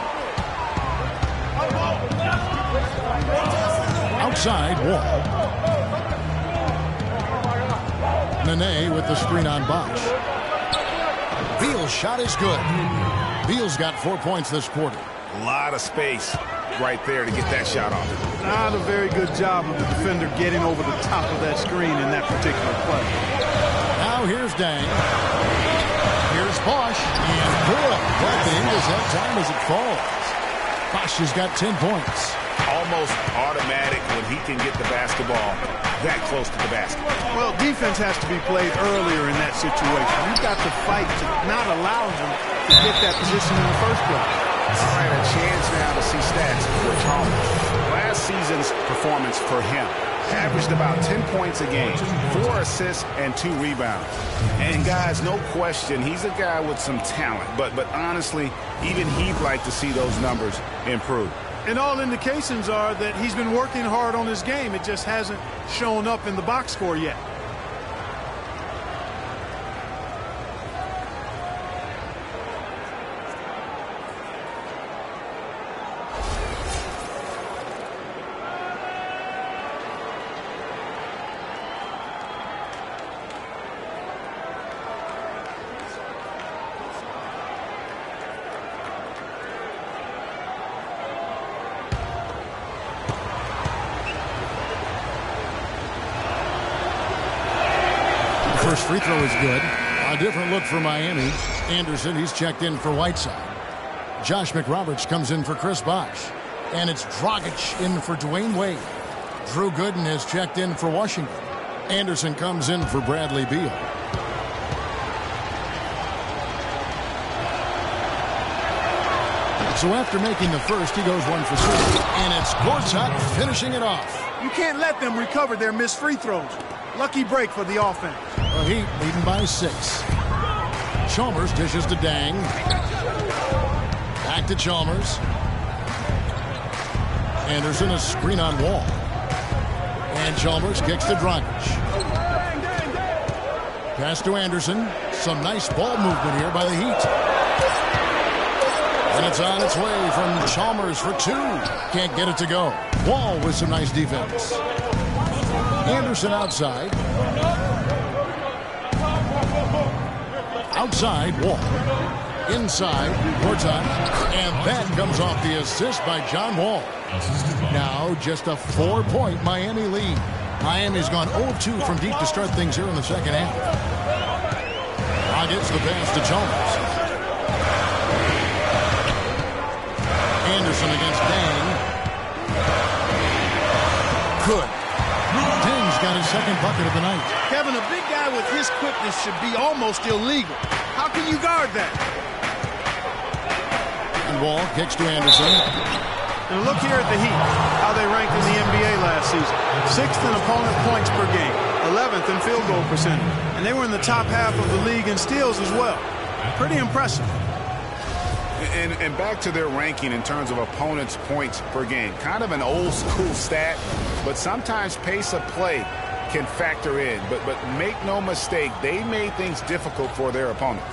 Outside, Wall. Nene with the screen on Bosch. Beal's shot is good. Beal's got 4 points this quarter. A lot of space right there to get that shot off. Not a very good job of the defender getting over the top of that screen in that particular play. Now here's Dang. Here's Bosch. And good. That thing does have time as it falls. Bosch has got 10 points. Almost automatic when he can get the basketball that close to the basket. Well, defense has to be played earlier in that situation. You've got to fight to not allow him to get that position in the first place. All right, a chance now to see stats for Chalmers. Last season's performance for him averaged about 10 points a game, 4 assists and 2 rebounds. And guys, no question, he's a guy with some talent. But honestly, even he'd like to see those numbers improve. And all indications are that he's been working hard on his game. It just hasn't shown up in the box score yet. First free throw is good. A different look for Miami. Anderson, he's checked in for Whiteside. Josh McRoberts comes in for Chris Bosch. And it's Dragic in for Dwayne Wade. Drew Gooden has checked in for Washington. Anderson comes in for Bradley Beal. So after making the first, he goes 1 for 3. And it's Gortat finishing it off. You can't let them recover their missed free throws. Lucky break for the offense. The Heat leading by 6. Chalmers dishes to Dang. Back to Chalmers. Anderson, a screen on Wall. And Chalmers kicks to Dragic. Pass to Anderson. Some nice ball movement here by the Heat. And it's on its way from Chalmers for two. Can't get it to go. Wall with some nice defense. Anderson outside. Outside, Wall. Inside, Gortat. And that comes off the assist by John Wall. Now just a 4-point Miami lead. Miami's gone 0-2 from deep to start things here in the second half. Gets the pass to Chalmers. Anderson against Dang. Good. Dang's got his second bucket of the night. Kevin, a big guy with his quickness should be almost illegal. How can you guard that? And Wall kicks to Anderson. And look here at the Heat, how they ranked in the NBA last season. 6th in opponent points per game, 11th in field goal percentage. And they were in the top half of the league in steals as well. Pretty impressive. And back to their ranking in terms of opponents' points per game. Kind of an old school stat, but sometimes pace of play can factor in. But make no mistake, they made things difficult for their opponent.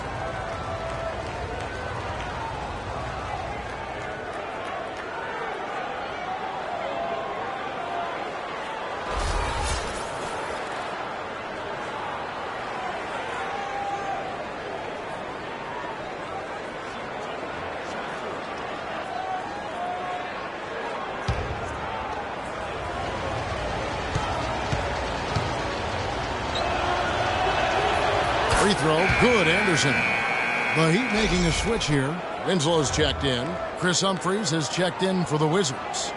Free throw, good, Anderson. The Heat making a switch here. Winslow's checked in. Chris Humphries has checked in for the Wizards.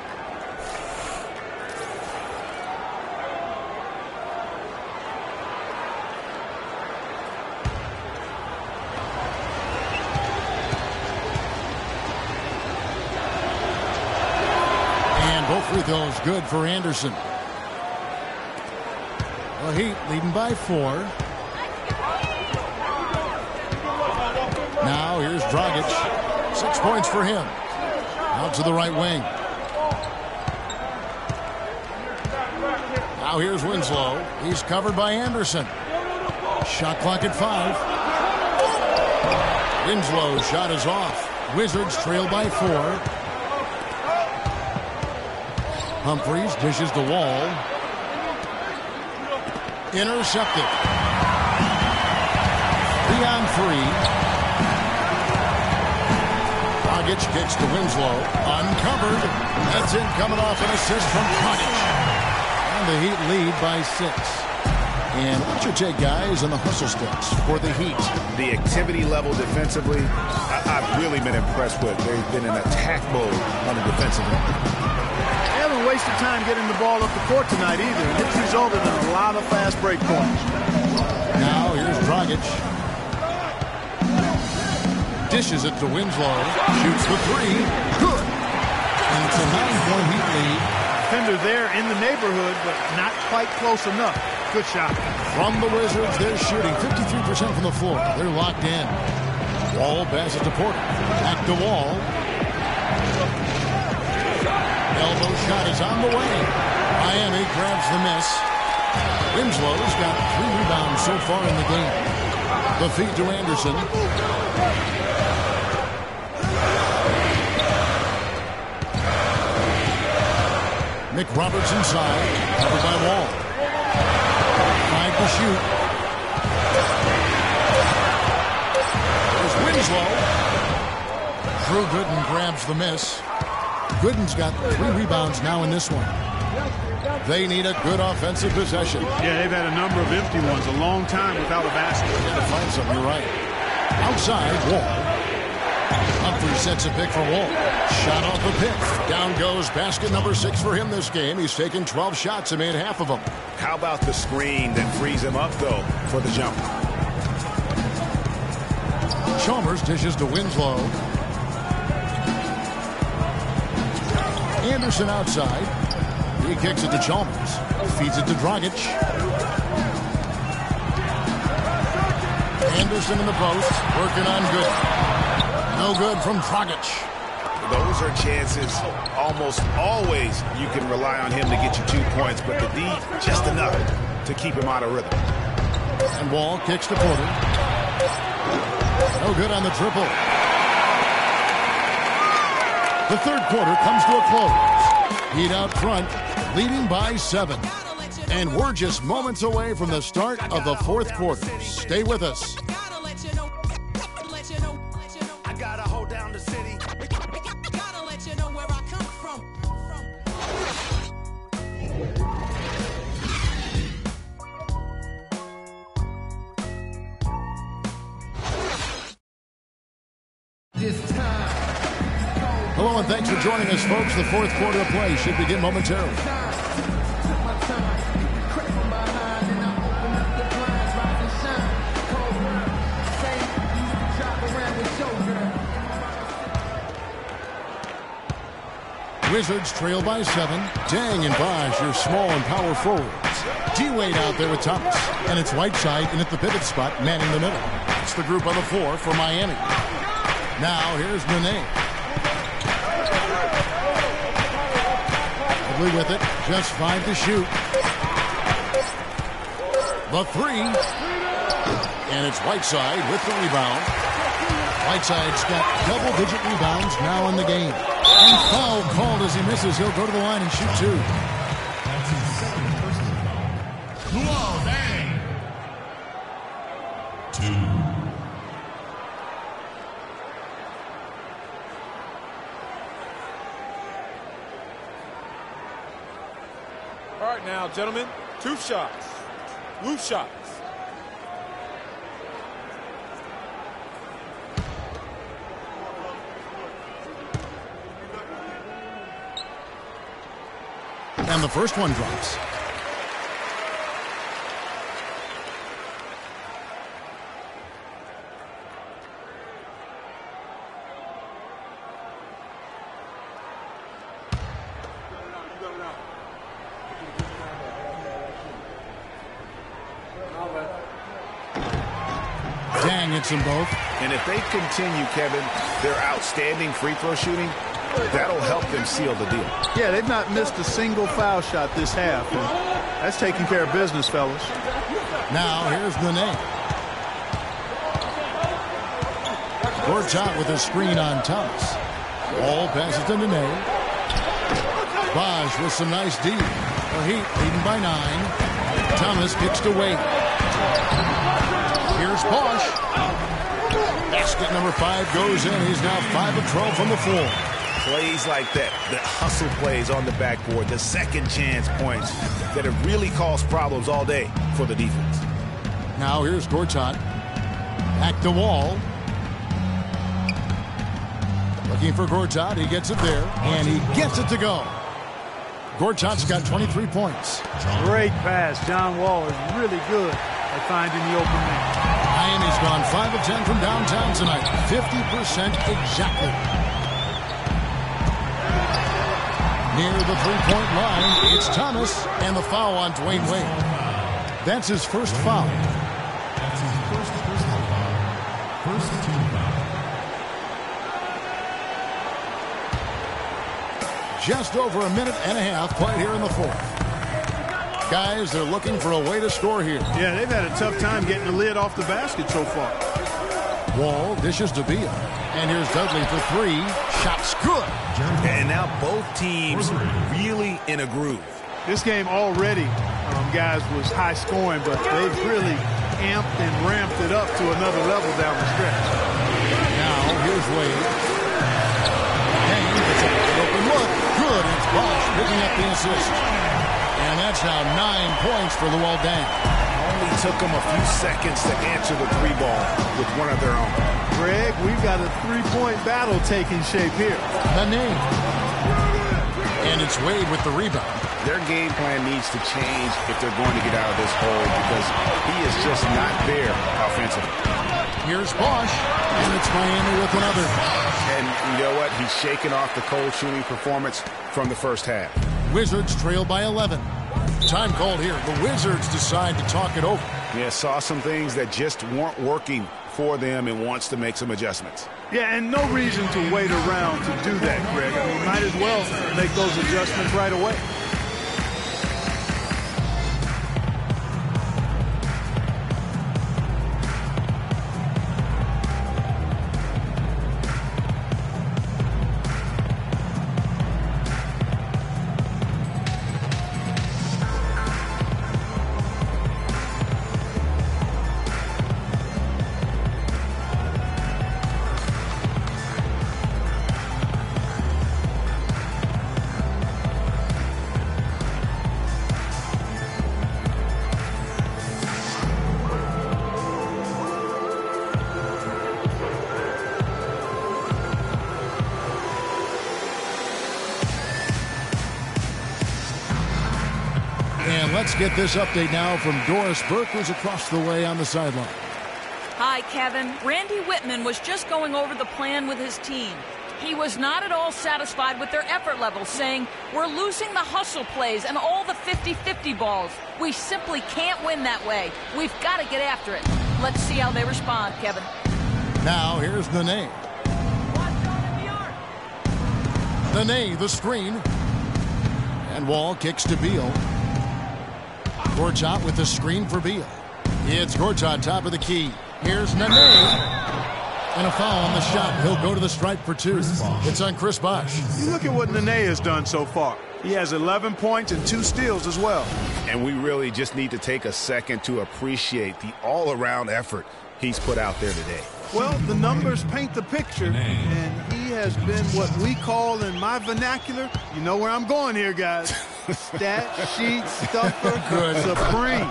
And both free throws good for Anderson. The Heat leading by 4. Now here's Dragic. 6 points for him. Out to the right wing. Now here's Winslow. He's covered by Anderson. Shot clock at 5. Winslow's shot is off. Wizards trail by 4. Humphries dishes the Wall. Intercepted. 3 on 3. Dragic kicks to Winslow. Uncovered. That's it, coming off an assist from Dragic. And the Heat lead by 6. And what's your take, guys, on the hustle stats for the Heat? The activity level defensively, I've really been impressed with. They've been in attack mode on the defensive end. They haven't wasted time getting the ball up the court tonight either. And it's resulted in a lot of fast break points. Now here's Dragic. Dishes it to Winslow. Shoots the 3. Good. And it's a 9-point Heat lead. Defender there in the neighborhood, but not quite close enough. Good shot. From the Wizards, they're shooting 53% from the floor. They're locked in. Wall passes to Porter. Back to Wall. Elbow shot is on the way. Miami grabs the miss. Winslow's got 3 rebounds so far in the game. The feed to Anderson. Nick Roberts inside, covered by Wall. 5 to shoot. There's Winslow. Drew Gooden grabs the miss. Gooden's got 3 rebounds now in this one. They need a good offensive possession. Yeah, they've had a number of empty ones, a long time without a basket. Got to find something, you're right. Outside, Wall. Humphries sets a pick for Wall. Shot off the pick. Down goes basket number 6 for him this game. He's taken 12 shots and made half of them. How about the screen that frees him up, though, for the jump? Chalmers dishes to Winslow. Anderson outside. He kicks it to Chalmers. Feeds it to Dragic. Anderson in the post. Working on good. No good from Dragic. Those are chances almost always you can rely on him to get you 2 points, but the D, just enough to keep him out of rhythm. And Wall kicks to Porter. No good on the triple. The third quarter comes to a close. Heat out front, leading by 7. And we're just moments away from the start of the fourth quarter. Stay with us. Hello and thanks for joining us, folks. The fourth quarter of play should begin momentarily. Wizards trail by 7. Dang and Bosh, your small and power forwards. D-Wade out there with Thomas. And it's Whiteside in at the pivot spot, manning the middle. It's the group on the floor for Miami. Now here's Nene. Ugly with it. Just 5 to shoot. The 3. And it's Whiteside with the rebound. Whiteside's got double-digit rebounds now in the game. And foul called as he misses. He'll go to the line and shoot 2. Whoa, dang. 2. All right, now, gentlemen, 2 shots. Loose shots. And the first one drops. Dang, hits them both. And if they continue, Kevin, their outstanding free throw shooting, that'll help them seal the deal. Yeah, they've not missed a single foul shot this half. And that's taking care of business, fellas. Now here's Nene. Gortat with a screen on Thomas. Ball passes to Nene. Bosh with some nice D. The Heat leading by 9. Thomas kicks to Wade. Here's Bosh. Basket number 5 goes in. He's now 5 of 12 from the floor. Plays like that, the hustle plays on the backboard, the second chance points that have really caused problems all day for the defense. Now here's Gortat. Back to Wall. Looking for Gortat. He gets it there, and he gets it to go. Gortat's got 23 points. Great pass. John Wall is really good at finding the open man. Miami's gone 5 of 10 from downtown tonight. 50% exactly. Near the three-point line, it's Thomas, and the foul on Dwayne Wade. That's his first foul. That's his first personal foul. First team foul. Just over a minute and a half played here in the fourth. Guys, they're looking for a way to score here. Yeah, they've had a tough time getting the lid off the basket so far. Wall dishes to Beal. And here's Dudley for 3. Shot's good. And now both teams really in a groove. This game already, guys, was high scoring, but they've really amped and ramped it up to another level down the stretch. Now here's Wade. And it's an open look. Good. It's Bosh picking up the assist. And that's now 9 points for Luol Deng. Only took them a few seconds to answer the 3-ball with one of their own. Greg, we've got a 3-point battle taking shape here. Nene. And it's Wade with the rebound. Their game plan needs to change if they're going to get out of this hole because he is just not there offensively. Here's Bosh, and it's Miami with another. And you know what? He's shaking off the cold shooting performance from the first half. Wizards trail by 11. Time called here. The Wizards decide to talk it over. Yeah, saw some things that just weren't working for them and wants to make some adjustments. Yeah, and no reason to wait around to do that, Greg. I mean, might as well make those adjustments right away. And let's get this update now from Doris Burke, who's across the way on the sideline. Hi, Kevin. Randy Whitman was just going over the plan with his team. He was not at all satisfied with their effort level, saying, "We're losing the hustle plays and all the 50-50 balls. We simply can't win that way. We've got to get after it." Let's see how they respond, Kevin. Now here's Nene. Nene, the screen. And Wall kicks to Beal. Gortat with the screen for Beal. It's Gortat, top of the key. Here's Nene. And a foul on the shot. He'll go to the stripe for 2. It's on Chris Bosh. You look at what Nene has done so far. He has 11 points and 2 steals as well. And we really just need to take a second to appreciate the all-around effort he's put out there today. Well, the numbers paint the picture, and he has been what we call in my vernacular, you know where I'm going here, guys, stat sheet stuffer supreme.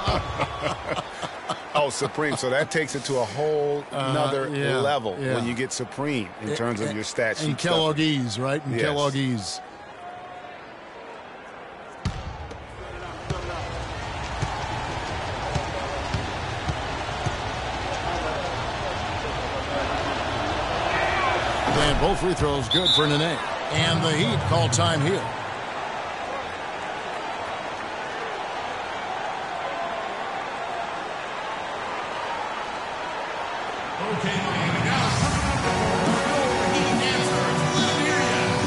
Oh, supreme. So that takes it to a whole nother level when you get supreme in terms of your stat sheet. And Kelloggese, right? And yes. Kelloggese. And both free throws good for Nene. And the Heat call time here. Okay, and now Heat answers. Let him hear ya.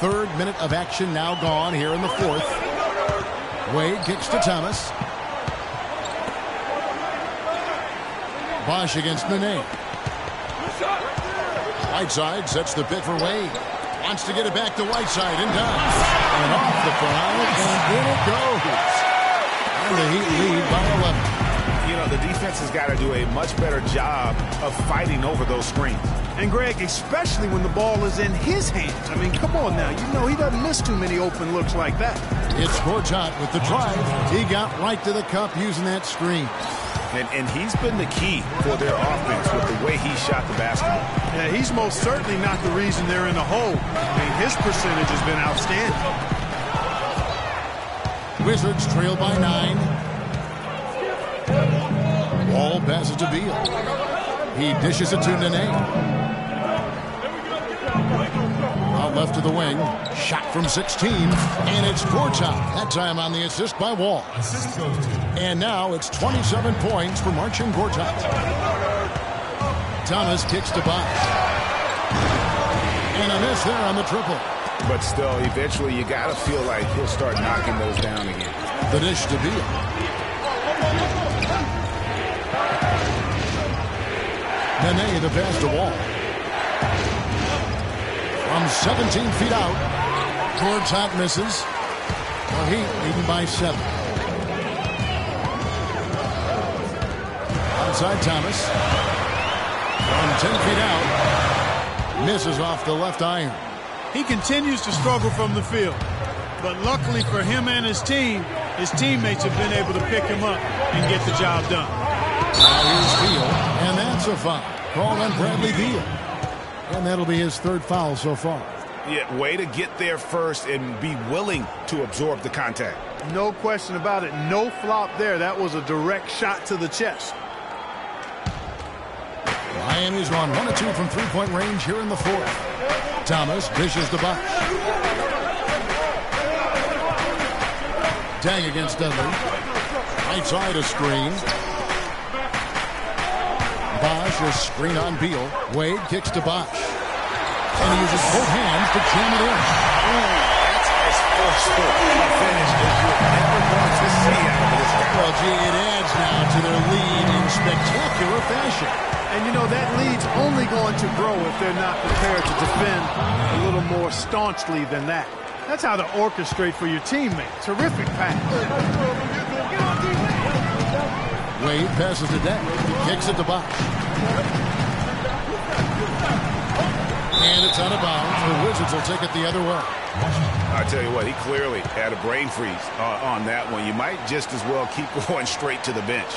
Third minute of action now gone here in the fourth. Wade kicks to Thomas. Bosh against Nene. Whiteside sets the pick for Wade. Wants to get it back to Whiteside and does. And off the foul, and in it goes. And the Heat lead by 11. You know, the defense has got to do a much better job of fighting over those screens. And, Greg, especially when the ball is in his hands. I mean, come on now. You know he doesn't miss too many open looks like that. It's Gortat with the drive. He got right to the cup using that screen. And he's been the key for their offense with the way he shot the basketball. Yeah, he's most certainly not the reason they're in the hole. I mean, his percentage has been outstanding. Wizards trail by 9. Wall passes to Beal. He dishes it to Nene. Out left to the wing. Shot from 16. And it's Gortat. That time on the assist by Wall. Assist goes to. And now it's 27 points for Marcin Gortat. Thomas kicks to Bosh. And a miss there on the triple. But still, eventually you got to feel like he'll start knocking those down again. The dish to Beal. Nene the pass to Wall. from 17 feet out. Gortat misses. The Heat leading by 7. Outside Thomas. From 10 feet out. Misses off the left iron. He continues to struggle from the field. But luckily for him and his team, his teammates have been able to pick him up and get the job done. Now here's Beal, and that's a foul. Called on Bradley Beal. And that'll be his 3rd foul so far. Yeah, way to get there first and be willing to absorb the contact. No question about it. No flop there. That was a direct shot to the chest. Miami's gone 1 of 2 from three-point range here in the 4th. Thomas dishes the Bosh. Tag against Dudley. Right side a screen. Bosh is screen on Beal. Wade kicks to Bosh. And he uses both hands to jam it in. That's as forceful a finish as you're ever going to see out of this guy. Well, gee, it adds now to their lead in spectacular fashion. And you know, that lead's only going to grow if they're not prepared to defend a little more staunchly than that. That's how to orchestrate for your teammate. Terrific pass. Wade passes to Dent. Kicks it to Bosh. And it's out of bounds. The Wizards will take it the other way. I tell you what, he clearly had a brain freeze on that one. You might just as well keep going straight to the bench.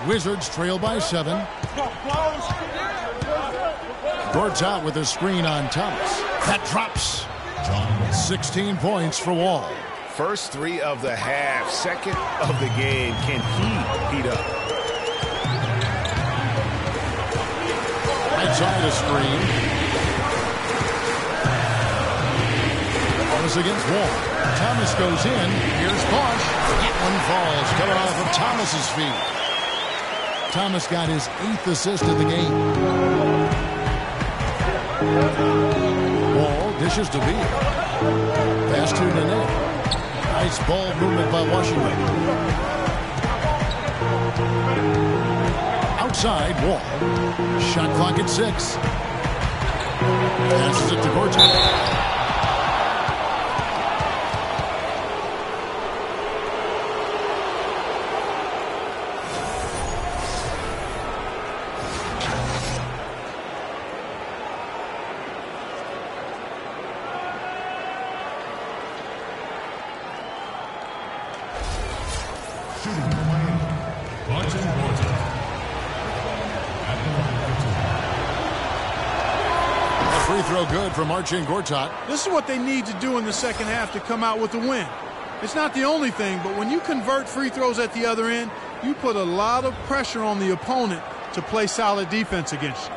Wizards trail by 7. Gortat with a screen on Thomas. That drops. 16 points for Wall. First 3 of the half, second of the game. Can he heat up? Right side a screen. Thomas against Wall. Thomas goes in. Here's Bosh. That one falls. Coming off of Thomas's feet. Thomas got his 8th assist of the game. Wall dishes to Beal. Pass to Nene. Nice ball movement by Washington. Outside, Wall. Shot clock at 6. Passes it to Gortat. Good from Marcin Gortat. This is what they need to do in the second half to come out with a win. It's not the only thing, but when you convert free throws at the other end, you put a lot of pressure on the opponent to play solid defense against you.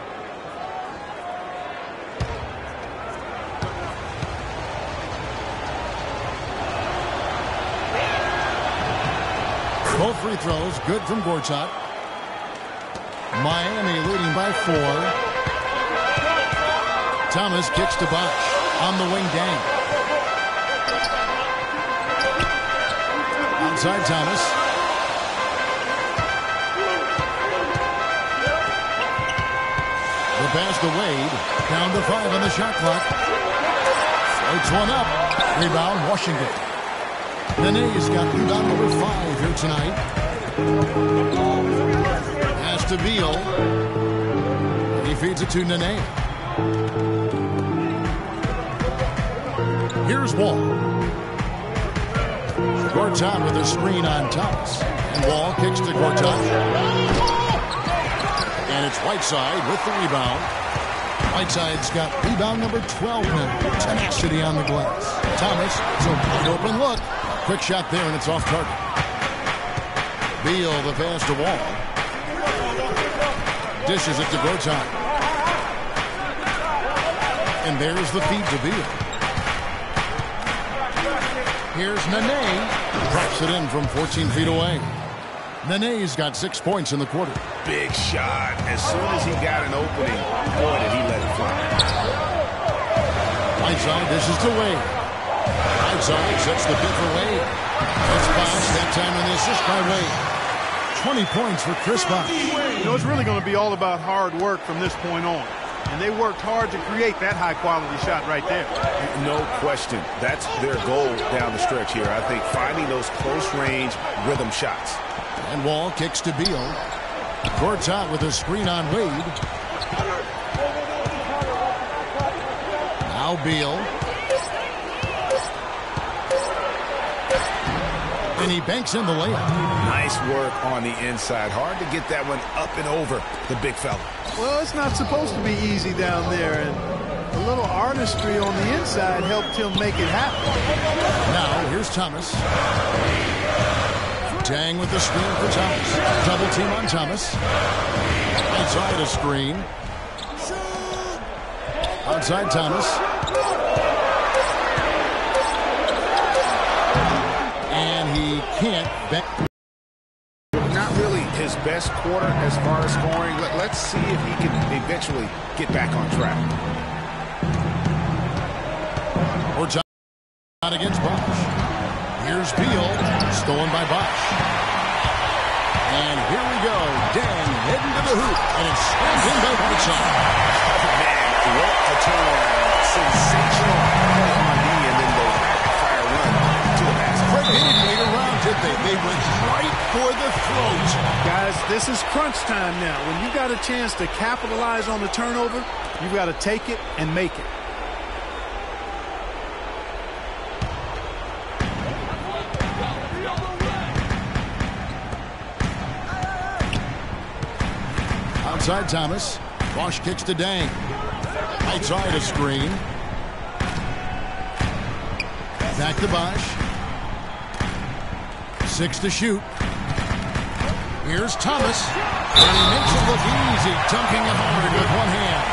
Both free throws good from Gortat. Miami leading by 4. Thomas kicks to Bosh. On the wing, Dang. Outside Thomas. The pass to Wade. Down to 5 on the shot clock. Floats one up. Rebound, Washington. Nene's got rebound number 5 here tonight. Pass to Beal. He feeds it to Nene. Here's Wall. Gortat with a screen on Thomas. And Wall kicks to Gortat. And it's Whiteside with the rebound. Whiteside's got rebound number 12 now. Tenacity on the glass. Thomas, it's a wide open look. Quick shot there, and it's off target. Beal, the pass to Wall. Dishes it to Gortat. And there's the feed to Beal. Here's Nene. Drops it in from 14 feet away. Nene's got 6 points in the quarter. Big shot. As soon as he got an opening, boy, did he let it fly. Whiteside dishes to Wade. Whiteside sets the pick for Wade. It's Bosh, that time in the assist by Wade. 20 points for Chris Bosh. You know, it's really going to be all about hard work from this point on. And they worked hard to create that high-quality shot right there. No question. That's their goal down the stretch here. I think finding those close-range rhythm shots. And Wall kicks to Beal. Courts out with a screen on Wade. Now Beal. And he banks in the layup. Nice work on the inside. Hard to get that one up and over the big fella. Well, it's not supposed to be easy down there, and a little artistry on the inside helped him make it happen. Now, here's Thomas. Tang with the screen for Thomas. Double team on Thomas. Outside a screen. Outside Thomas. And he can't back. Not really his best quarter as far as scoring. Let's see if he can eventually get back on track. Or John against Bosh. Here's Beal, stolen by Bosh. And here we go. Dang heading to the hoop, and it's slammed in by Whiteside. Man, what a turnaround. Sensational on D, and then the rapid-fire run to the basket. Craig didn't wait around, did they? They went right for the throat. Guys, this is crunch time now. When you got a chance to capitalize on the turnover, you've got to take it and make it. Outside Thomas. Bosh kicks to Dang. Outside a screen. Back to Bosh. 6 to shoot. Here's Thomas. And he makes it look easy, dunking it hard with one hand.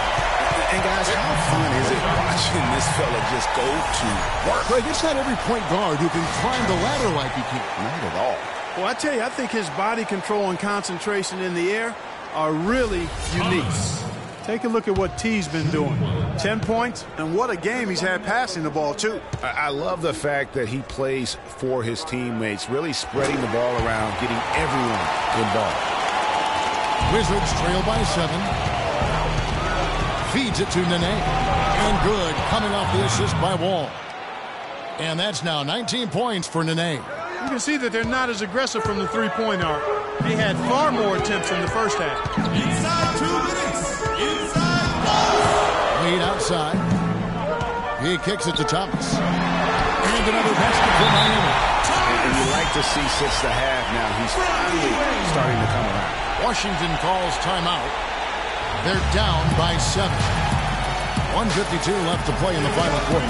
And guys, how fun is it watching this fella just go to work? Craig, it's not every point guard who can climb the ladder like he can. Not at all. Well, I tell you, I think his body control and concentration in the air are really unique. Take a look at what T's been doing. 10 points, and what a game he's had passing the ball, too. I love the fact that he plays for his teammates, really spreading the ball around, getting everyone involved. Wizards trail by 7. Feeds it to Nene. And good, coming off the assist by Wall. And that's now 19 points for Nene. You can see that they're not as aggressive from the three-point arc. They had far more attempts in the first half. Inside 2 minutes. Inside. Wade outside. He kicks it to Thomas. And another basket for Miami. And you like to see since the half now. He's finally starting to come around. Washington calls timeout. They're down by 7. 1:52 left to play in the final quarter.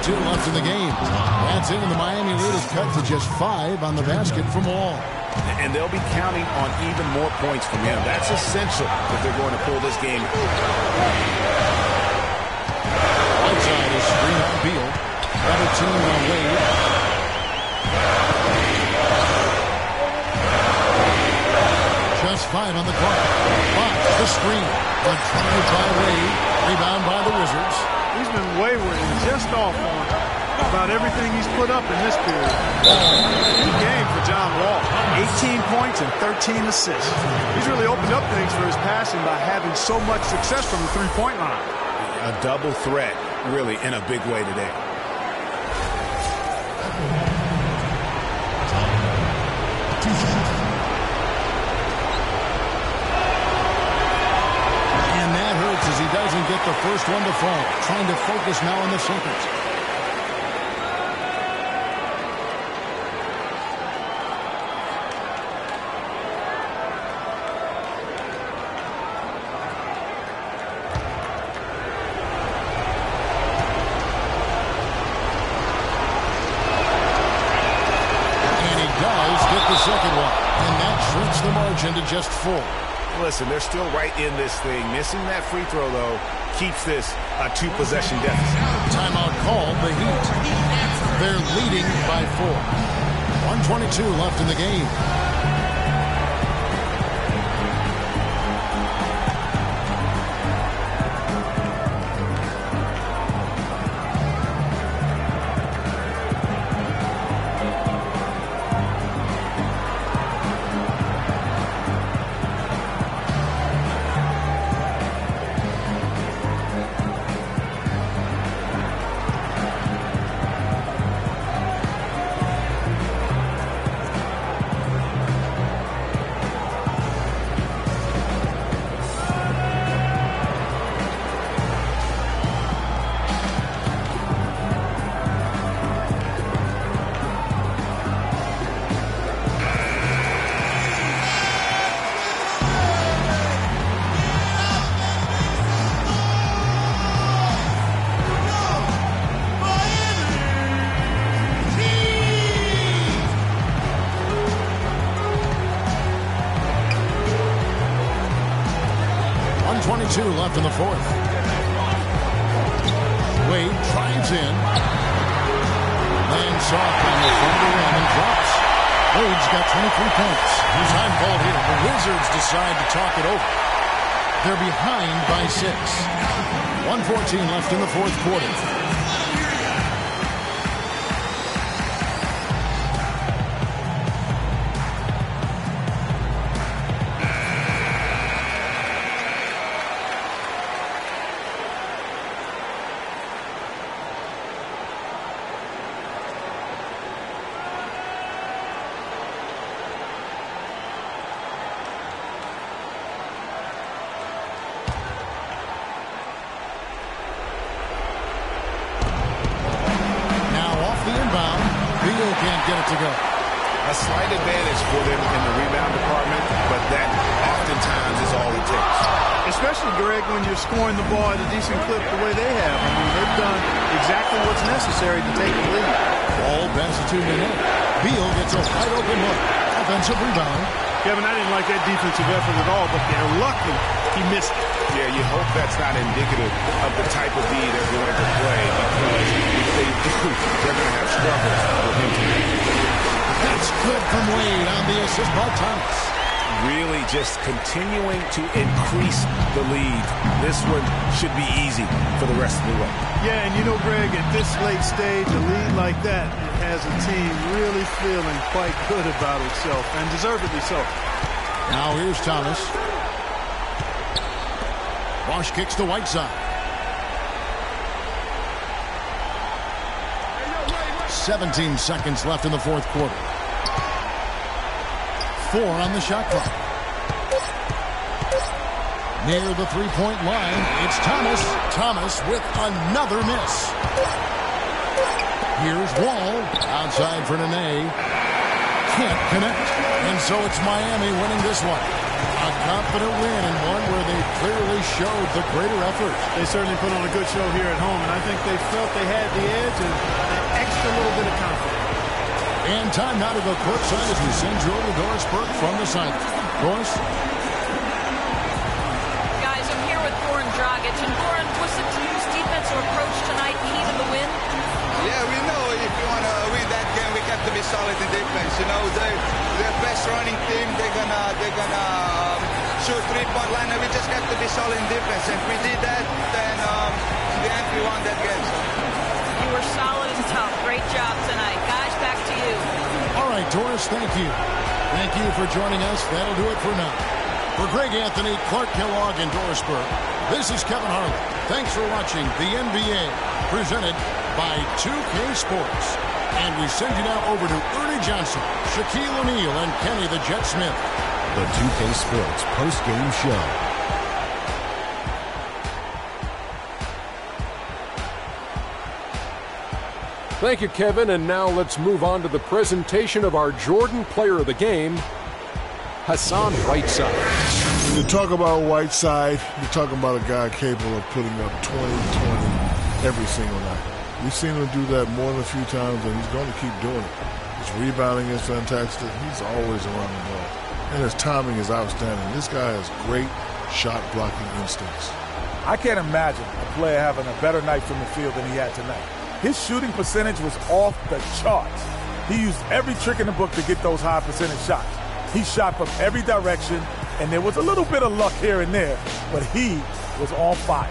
Left in the game. That's it, and the Miami lead is cut to just 5 on the basket from Wall. And they'll be counting on even more points from him. That's essential if they're going to pull this game out. Outside is screen on Beal. Double team on Wade. Just 5 on the clock. Bosh the screen. A drive by Wade. Rebound by the Wizards. He's been wayward and just off on about everything he's put up in this period. Good game for John Wall. 18 points and 13 assists. He's really opened up things for his passing by having so much success from the three-point line. A double threat, really, in a big way today. And that hurts as he doesn't get the first one to fall. Trying to focus now on the second. Second one, and that shrinks the margin to just 4. Listen, they're still right in this thing. Missing that free throw, though, keeps this a 2-possession deficit. Timeout called the Heat. They're leading by 4. 1:22 left in the game. Left in the fourth. Wade drives in. Lands soft on the front of the rim and drops. Wade's got 23 points. Time called here. The Wizards decide to talk it over. They're behind by 6. 1:14 left in the fourth quarter. Can't get it to go. A slight advantage for them in the rebound department, but that oftentimes is all it takes. Especially, Greg, when you're scoring the ball at a decent clip the way they have. I mean, they've done exactly what's necessary to take the lead. Ball passes to Nene. Beal gets a wide open look. Offensive rebound. Kevin, I didn't like that defensive effort at all, but they're lucky he missed it. Yeah, you hope that's not indicative of the type of D they're going to play, because if they do, they're going to have struggles with him tonight. That's good from Wade on the assist by Thomas. Really just continuing to increase the lead. This one should be easy for the rest of the way. Yeah, and you know, Greg, at this late stage, a lead like that has a team really feeling quite good about itself, and deservedly so. Now here's Thomas. Bosch kicks to Whiteside. 17 seconds left in the fourth quarter. 4 on the shot clock. Near the three-point line, it's Thomas. Thomas with another miss. Here's Wall. Outside for Nene. Can't connect. And so it's Miami winning this one. A confident win, and one where they clearly showed the greater effort. They certainly put on a good show here at home, and I think they felt they had the edge and an extra little bit of confidence. And time now to go courtside as we send you over to Doris Burke from the side. Doris? Guys, I'm here with Goran Dragic. And Goran, was the team's defensive approach tonight key to the win? Yeah, we know if you want to win that game, we have to be solid in defense. You know, they're best running team. They're gonna shoot three-point line, and we just have to be solid in defense. And if we did that, then in the end, we won that game. You were solid and tough. Great job tonight. Guys, back to you. All right, Doris, thank you. Thank you for joining us. That'll do it for now. For Greg Anthony, Clark Kellogg, and Doris Burke, This is Kevin Harlan. Thanks for watching the NBA, presented by 2K Sports. And we send you now over to Ernie Johnson, Shaquille O'Neal, and Kenny the Jet Smith. The 2K Sports post-game show. Thank you, Kevin. And now let's move on to the presentation of our Jordan Player of the Game, Hassan Whiteside. When you talk about Whiteside, you're talking about a guy capable of putting up 20 every single night. We've seen him do that more than a few times, and he's going to keep doing it. His rebounding is fantastic. He's always around the ball. And his timing is outstanding. This guy has great shot-blocking instincts. I can't imagine a player having a better night from the field than he had tonight. His shooting percentage was off the charts. He used every trick in the book to get those high percentage shots. He shot from every direction, and there was a little bit of luck here and there, but he was on fire.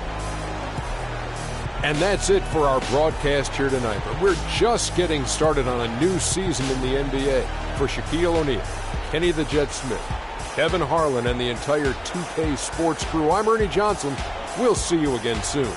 And that's it for our broadcast here tonight. But we're just getting started on a new season in the NBA. For Shaquille O'Neal, Kenny the Jet Smith, Kevin Harlan, and the entire 2K Sports crew, I'm Ernie Johnson. We'll see you again soon.